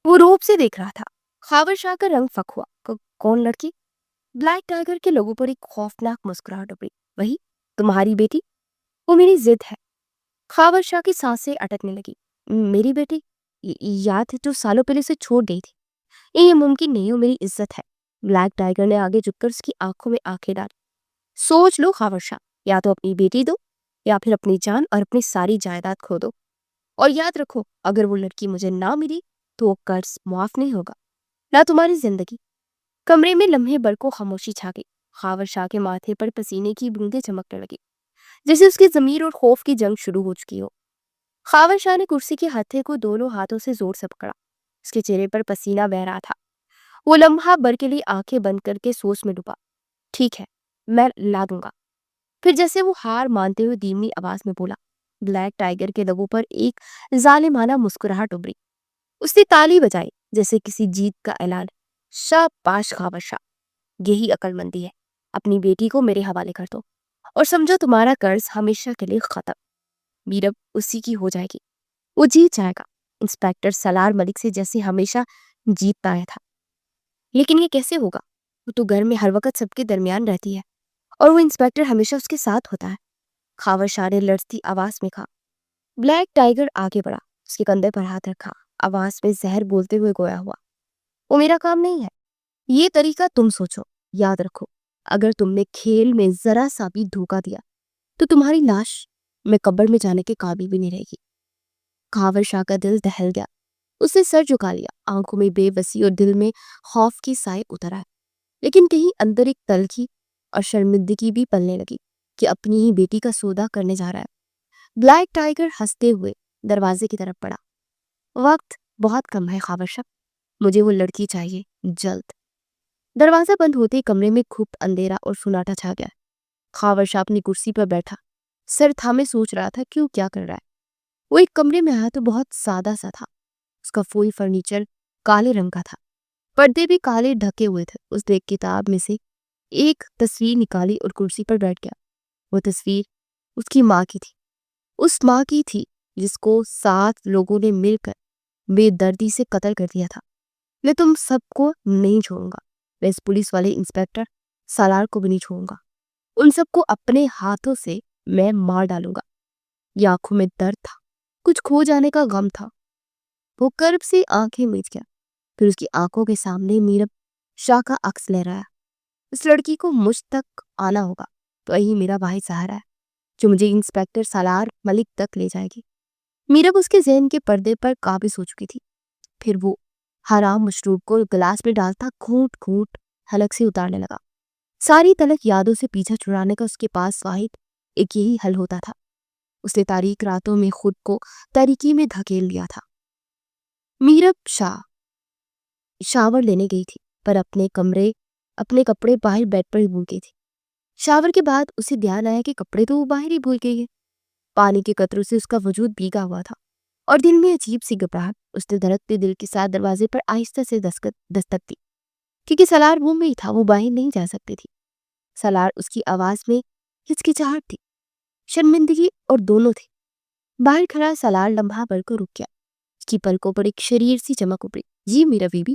وہ روب سے دیکھ رہا تھا. خاور شاہ کا رنگ فک ہوا. کون لڑکی؟ بلیک ٹائیگر کے لوگوں پر ایک خوفناک مسکراہٹ ابھری. وہی تمہاری بیٹی. وہ میری ضد ہے. خاور شاہ کی سانسیں اٹکنے لگی. میری بیٹی؟ یاد ہے جو سالوں پہلے اسے چھوڑ گئی تھی. یہ ممکن نہیں، وہ میری عزت ہے. بلیک ٹائیگر نے آگے جھک کر اس کی آنکھوں میں آنکھیں ڈالی. سوچ لو خاور شاہ، یا تو اپنی بیٹی دو یا پھر اپنی جان اور اپنی ساری جائیداد کھو دو. اور یاد رکھو، اگر وہ لڑکی مجھے نہ ملی تو وہ قرض معاف نہیں ہوگا، نہ تمہاری زندگی. کمرے میں لمحے بھر کو خاموشی چھا گئی. خاور شاہ کے ماتھے پر پسینے کی بوندیں چمکنے لگی جیسے اس کی ضمیر اور خوف کی جنگ شروع ہو چکی ہو. خاور شاہ نے کرسی کے ہتھے کو دونوں ہاتھوں سے زور سے پکڑا. اس کے چہرے پر پسینہ بہہ رہا تھا. وہ لمحہ بھر کے لیے آنکھیں بند کر کے سوچ میں ڈوبا. ٹھیک ہے، میں لا دوں گا. پھر جیسے وہ ہار مانتے ہوئے دھیمی آواز میں بولا. بلیک ٹائیگر کے لبوں پر ایک ظالمانہ مسکراہٹ ابھری. اس نے تالی بجائی جیسے کسی جیت کا اعلان. شاباش خاور شاہ، یہی عقل مندی ہے. اپنی بیٹی کو میرے حوالے کر دو اور سمجھو تمہارا قرض ہمیشہ کے لیے ختم. میرب اسی کی ہو جائے گی. وہ جیت جائے گا. انسپیکٹر سالار ملک سے جیسے ہمیشہ جیتتا آیا تھا. لیکن یہ کیسے ہوگا؟ وہ تو گھر میں ہر وقت سب کے درمیان رہتی ہے اور وہ انسپیکٹر ہمیشہ اس کے ساتھ ہوتا ہے. خاور شاہ نے لڑتی آواز میں کہا. بلیک ٹائیگر آگے بڑھا، اس کے کندھے پر ہاتھ رکھا، آواز میں زہر بولتے ہوئے گویا ہوا. وہ میرا کام نہیں ہے. یہ طریقہ تم سوچو. یاد رکھو، اگر تم نے کھیل میں ذرا سا بھی دھوکہ دیا تو تمہاری لاش میں قبر میں جانے کے قابل بھی نہیں رہے گی. خاور شاہ کا دل دہل گیا. اس نے سر جھکا لیا. آنکھوں میں بے بسی اور دل میں خوف کی سائے اتر آئے. لیکن کہیں اندر ایک تلخی اور شرمندگی بھی پلنے لگی کہ اپنی ہی بیٹی کا سودا کرنے جا رہا ہے. بلیک ٹائیگر ہنستے ہوئے دروازے کی طرف بڑھا. وقت بہت کم ہے خاور شاہ، مجھے وہ لڑکی چاہیے جلد. دروازہ بند ہوتے ہی کمرے میں گھپ اندھیرا اور سناٹا چھا گیا. خاور شاہ اپنی کرسی پر بیٹھا سر تھامے سوچ رہا تھا کیوں کیا کر رہا ہے. وہ ایک کمرے میں آیا تو بہت سادہ سا تھا. اس کا فل فرنیچر کالے رنگ کا تھا، پردے بھی کالے ڈھکے ہوئے تھے. اس نے ایک کتاب میں سے ایک تصویر نکالی اور کرسی پر بیٹھ گیا. وہ تصویر اس کی ماں کی تھی. اس ماں کی تھی جس کو 7 لوگوں نے مل کر بے دردی سے قتل کر دیا تھا. میں تم سب کو نہیں چھوڑوں گا. میں اس پولیس والے انسپیکٹر سالار کو بھی نہیں چھوڑوں گا. ان سب کو اپنے ہاتھوں سے میں مار ڈالوں گا. یہ آنکھوں میں درد تھا، کچھ کھو جانے کا غم تھا. وہ کرب سے آنکھیں میچ گیا. پھر اس کی آنکھوں کے سامنے میرب شاہ کا عکس لہرایا. اس لڑکی کو مجھ تک آنا ہوگا تو یہی میرا واحد سہارا ہے جو مجھے انسپیکٹر سالار ملک تک لے جائے گی. میرب اس کے ذہن کے پردے پر قابض ہو چکی تھی. پھر وہ حرام مشروب کو گلاس میں ڈالتا گھونٹ گھونٹ حلق سے اتارنے لگا. ساری تلخ یادوں سے پیچھا چھڑانے کا اس کے پاس واحد ایک یہی حل ہوتا تھا. اس نے تاریک راتوں میں خود کو تاریکی میں دھکیل لیا تھا. میرب شاہ شاور لینے گئی تھی پر اپنے کپڑے باہر بیڈ پر ہی بھول گئی تھی. شاور کے بعد اسے دھیان آیا کہ کپڑے تو وہ باہر ہی بھول گئی ہے. پانی کے قطروں سے اس کا وجود بھیگا ہوا تھا اور دل میں عجیب سی گھبراہٹ. اس نے دھڑکتے دل کے ساتھ دروازے پر آہستہ سے دستک دی کیونکہ سالار روم میں ہی تھا. وہ باہر نہیں جا سکتی تھی. سالار اس کی آواز میں ہچکچاہٹ تھی، شرمندگی اور دونوں تھے. باہر کھڑا سالار لمحہ بھر کو رک گیا. اس کی پلکوں پر ایک شریر سی چمک ابھری. جی میرا بیوی.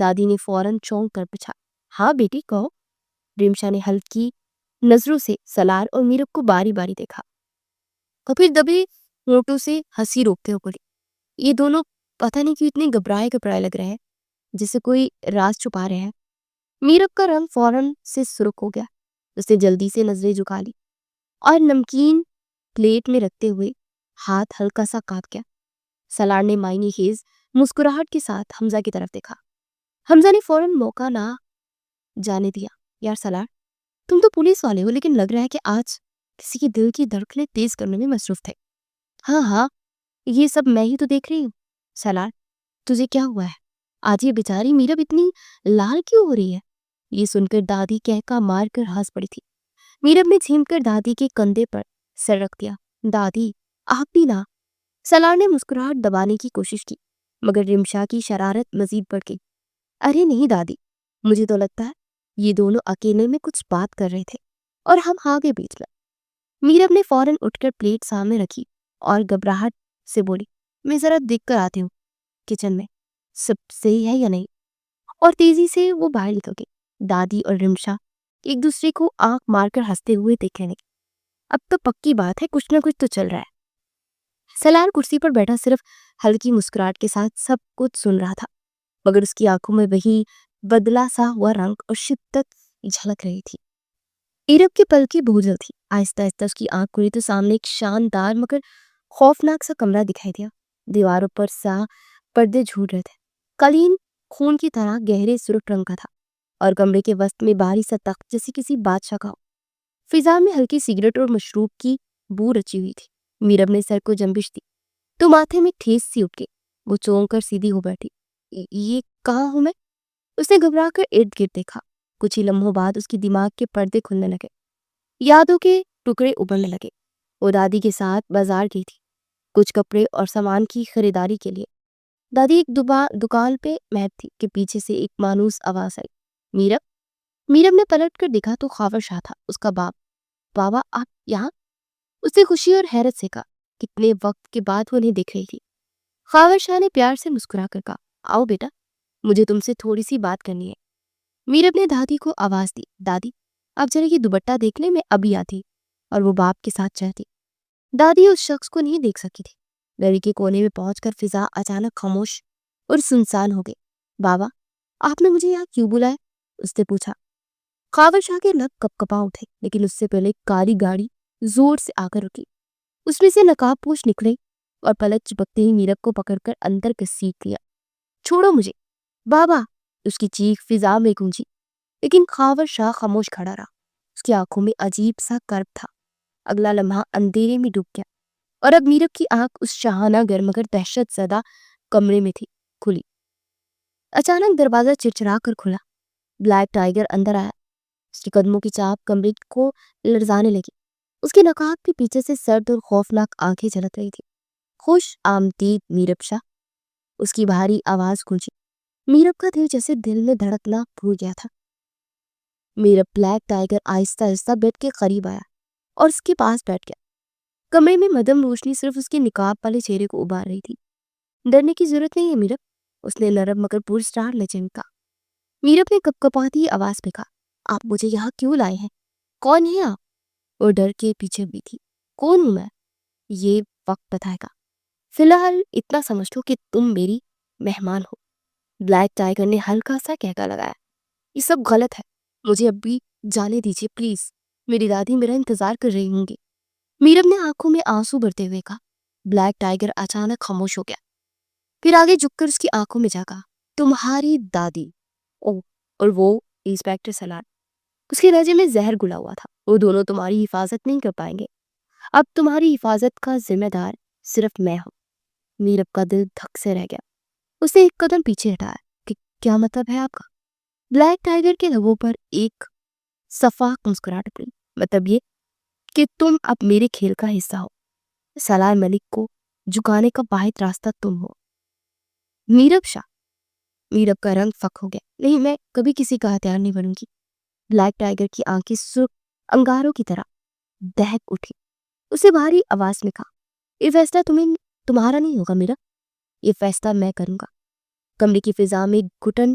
دادی نے فوراً چونک کر پوچھا، ہاں بیٹی کہو۔ رمشا نے ہلکی نظروں سے سلار اور میرب کو باری باری دیکھا اور پھر دبے ہونٹوں سے ہنسی روکتے ہوئے بولی، یہ دونوں پتہ نہیں کیوں اتنے گھبرائے لگ رہے ہیں، جسے کوئی راز چھپا رہے ہیں۔ میرب کا رنگ فوراً سے سرخ ہو گیا۔ اس نے جلدی سے نظریں جھکا لی اور نمکین پلیٹ میں رکھتے ہوئے ہاتھ ہلکا سا کانپ گیا۔ سلار نے معنی خیز مسکراہٹ کے ساتھ حمزہ کی طرف دیکھا۔ حمزہ نے فوراً موقع نہ جانے دیا، یار سلار تم تو پولیس والے ہو، لیکن لگ رہا ہے کہ آج کسی کے دل کی دھڑکنیں تیز کرنے میں مصروف تھے۔ ہاں یہ سب میں ہی تو دیکھ رہی ہوں۔ سلار تجھے کیا ہوا ہے؟ آج یہ بیچاری میرب اتنی لال کیوں ہو رہی ہے؟ یہ سن کر دادی کہکا مار کر ہنس پڑی تھی۔ میرب نے جھیم کر دادی کے کندھے پر سر رکھ دیا۔ دادی آپ بھی نہ۔ سلار نے مسکراہٹ دبانے کی کوشش کی، مگر رمشا کی شرارت مزید بڑھ گئی۔ ارے نہیں دادی، مجھے تو لگتا ہے یہ دونوں اکیلے میں کچھ بات کر رہے تھے اور ہم آگے بیچ لیں۔ میرب نے فوراً اٹھ کر پلیٹ سامنے رکھی اور گھبراہٹ سے بولی، میں ذرا دیکھ کر آتی ہوں کچن میں سب صحیح ہے یا نہیں۔ اور تیزی سے وہ باہر نکل گئی۔ دادی اور رمشا ایک دوسرے کو آنکھ مار کر ہنستے ہوئے دیکھنے لگے۔ اب تو پکی بات ہے، کچھ نہ کچھ تو چل رہا ہے۔ سلار کرسی پر بیٹھا صرف ہلکی مسکراہٹ کے ساتھ سب کچھ سن رہا تھا، مگر اس کی آنکھوں میں وہی بدلا سا ہوا رنگ اور شدت جھلک رہی تھی۔ میرب کی پلکیں بھوجل تھی۔ آہستہ آہستہ اس کی آنکھ کھلی تو سامنے ایک شاندار مگر خوفناک سا کمرہ دکھائی دیا۔ دیواروں پر سا پردے جھوٹ رہے تھے۔ قالین خون کی طرح گہرے سرخ رنگ کا تھا اور کمرے کے وسط میں بھاری سا تخت جیسے کسی بادشاہ کا ہو۔ فضا میں ہلکی سگریٹ اور مشروب کی بو رچی ہوئی تھی۔ میرب نے سر کو جنبش دی تو ماتھے میں ٹھیس سی اٹھ گئی۔ وہ چونک کر سیدھی ہو بیٹھی۔ یہ کہاں ہوں میں؟ اس نے گھبرا کر ارد گرد دیکھا۔ کچھ ہی لمحوں بعد اس کی دماغ کے پردے کھلنے لگے، یادوں کے ٹکڑے ابھرنے لگے۔ وہ دادی کے ساتھ بازار گئی تھی کچھ کپڑے اور سامان کی خریداری کے لیے۔ دادی ایک دکان پہ محب تھی کہ پیچھے سے ایک مانوس آواز آئی، میرب۔ میرب نے پلٹ کر دیکھا تو خاور شاہ تھا، اس کا باپ۔ بابا آپ یہاں؟ اس نے خوشی اور حیرت سے کہا۔ کتنے وقت کے بعد وہ انہیں دیکھ رہی تھی۔ خاور شاہ نے پیار سے مسکرا کر کہا، آؤ بیٹا، مجھے تم سے تھوڑی سی بات کرنی ہے۔ میرب نے دادی کو آواز دی، دادی آپ ذرا یہ دوپٹہ دیکھ لیں، میں ابھی آتی۔ اور وہ باپ کے ساتھ چلتی۔ دادی اس شخص کو نہیں دیکھ سکی تھی۔ گلی کے کونے میں پہنچ کر فضا اچانک خاموش اور سنسان ہو گئی۔ بابا آپ نے مجھے یہاں کیوں بلایا؟ اس نے پوچھا۔ خاور شاہ کے لب کپ کپا اٹھے، لیکن اس سے پہلے کالی گاڑی زور سے آ کر رکی۔ اس میں سے نقاب پوش نکلے اور پلک چپکتے ہی میرب کو پکڑ کر اندر گھسیٹ لیا۔ چھوڑو مجھے بابا! اس کی چیخ فضا میں گونجی، لیکن خاور شاہ خاموش کھڑا رہا۔ اس کی آنکھوں میں عجیب سا کرب تھا۔ اگلا لمحہ اندھیرے میں ڈوب گیا اور اب میرب کی آنکھ اس شاہانہ گر مگر دہشت زدہ کمرے میں تھی کھلی۔ اچانک دروازہ چرچرا کر کھلا۔ بلیک ٹائیگر اندر آیا۔ اس کے قدموں کی چاپ کمرے کو لرزانے لگی۔ اس کے نقاب کے پیچھے سے سرد اور خوفناک آنکھیں جھلک رہی تھی۔ خوش آمدید میرب شاہ، اس کی بھاری آواز گونجی۔ میرب کا دل جیسے دل میں دھڑکنا بھول گیا تھا۔ میرب بلیک ٹائیگر آہستہ آہستہ بیڈ کے قریب آیا اور اس کے پاس بیٹھ گیا۔ کمرے میں مدھم روشنی صرف اس کے نقاب والے چہرے کو ابھار رہی تھی۔ ڈرنے کی ضرورت نہیں ہے میرب، اس نے نرم مگر پراسرار لہجے میں کہا۔ میرب نے کپ کپاتی آواز میں کہا، آپ مجھے یہاں کیوں لائے ہیں؟ کون ہیں آپ؟ وہ ڈر کے پیچھے بھی تھی۔ کون ہوں میں؟ یہ وقت بتائے گا۔ فی الحال اتنا سمجھ لو کہ تم میری مہمان ہو۔ بلیک ٹائیگر نے ہلکا سا کہکا لگایا۔ یہ سب غلط ہے، مجھے اب بھی جانے دیجیے پلیز، میری دادی میرا انتظار کر رہی ہوں گی۔ میرب نے آنکھوں میں آنسو بھرتے ہوئے کہا۔ بلیک ٹائیگر اچانک خاموش ہو گیا، پھر آگے جھک کر اس کی آنکھوں میں جا کہا، تمہاری دادی؟ اور وہ انسپیکٹر سلار؟ اس کے لہجے میں زہر گھلا ہوا تھا۔ وہ دونوں تمہاری حفاظت نہیں کر پائیں گے، اب تمہاری حفاظت کا ذمہ دار صرف میں ہوں۔ میرب کا دل دھک سے رہ گیا۔ اس نے ایک قدم پیچھے ہٹایا کہ کیا مطلب ہے آپ کا؟ بلیک ٹائیگر کے لبوں پر ایک شفاف مسکراہٹ پڑی۔ مطلب یہ کہ تم اب میرے کھیل کا حصہ ہو، سلار ملک کو جھکانے کا واحد راستہ تم ہو۔ میرب شاہ؟ میرب کا رنگ فک ہو گیا۔ نہیں، میں کبھی کسی کا ہتھیار نہیں بنوں گی۔ بلیک ٹائیگر کی آنکھیں سرخ انگاروں کی طرح دہک اٹھی۔ اسے بھاری آواز میں کہا، یہ فیصلہ تمہارا نہیں ہوگا میرب، یہ فیصلہ میں کروں گا۔ کمرے کی فضا میں گھٹن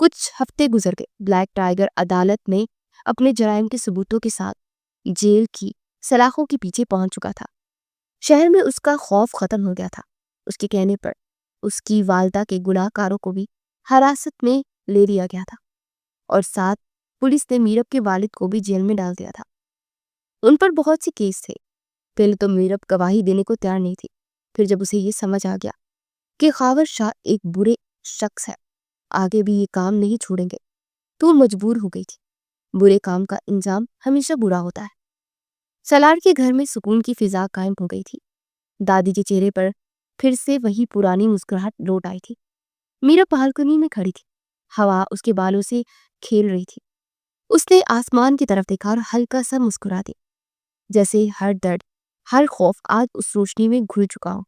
کچھ ہفتے گزر گئے. بلیک ٹائیگر عدالت میں اپنے جرائم کے ثبوتوں کے ساتھ جیل کی سلاخوں کے پیچھے پہنچ چکا تھا. شہر میں اس کا خوف ختم ہو گیا تھا. اس کے کہنے پر اس کی والدہ کے گناہ کاروں کو بھی حراست میں لے لیا گیا تھا اور ساتھ پولیس نے میرب کے والد کو بھی جیل میں ڈال دیا تھا. ان پر بہت سے کیس تھے. پہلے تو میرب گواہی دینے کو تیار نہیں تھی. پھر جب اسے یہ سمجھ آ گیا کہ خاور شاہ ایک برے شخص ہے، آگے بھی یہ کام نہیں چھوڑیں گے، تو وہ مجبور ہو گئی تھی. برے کام کا انجام ہمیشہ برا ہوتا ہے. سالار کے گھر میں سکون کی فضا قائم ہو گئی تھی. دادی کے چہرے پر پھر سے وہی پرانی مسکراہٹ لوٹ آئی تھی. میرب بالکنی میں کھڑی تھی. ہوا اس کے بالوں سے کھیل رہی تھی. اس نے آسمان کی طرف دیکھا اور ہلکا سا مسکرا دی، جیسے ہر درد، ہر خوف آج اس روشنی میں گھل چکا ہو.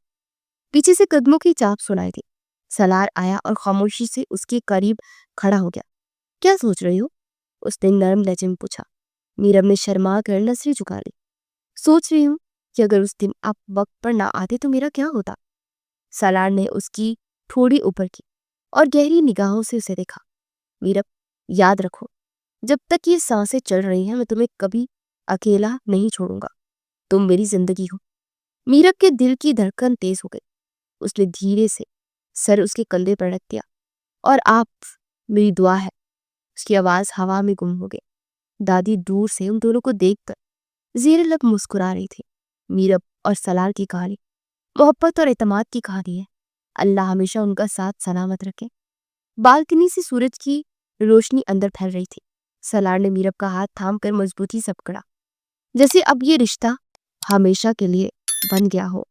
پیچھے سے قدموں کی چاپ سنائی دی. سالار آیا اور خاموشی سے اس کے قریب کھڑا ہو گیا. کیا سوچ رہی ہو؟ اس نے نرم لہجے میں پوچھا. میرب نے شرما کر نظریں جھکا لی. سوچ رہی ہوں کہ اگر اس دن آپ وقت پر نہ آتے تو میرا کیا ہوتا. سالار نے اس کی تھوڑی اوپر کی اور گہری نگاہوں سے اسے دیکھا. میرب، یاد رکھو، جب تک یہ سانسیں چل رہی ہیں میں تمہیں کبھی اکیلا نہیں چھوڑوں گا. تم میری زندگی ہو. میرب کے دل کی دھڑکن تیز ہو گئی. اس نے دھیرے سے سر اس کے کندھے پر رکھ دیا. اور آپ میری دعا ہے. اس کی آواز ہوا میں گم ہو گئی. دادی دور سے ان دونوں کو دیکھ کر زیر لب مسکرا رہی تھی. میرب اور سالار کی کہانی محبت اور اعتماد کی کہانی ہے. اللہ ہمیشہ ان کا ساتھ سلامت رکھے. بالکنی سے سورج کی روشنی اندر پھیل رہی تھی. سالار نے میرب کا ہاتھ تھام کر مضبوطی سے پکڑا، جیسے اب یہ رشتہ ہمیشہ کے لیے بن گیا ہو.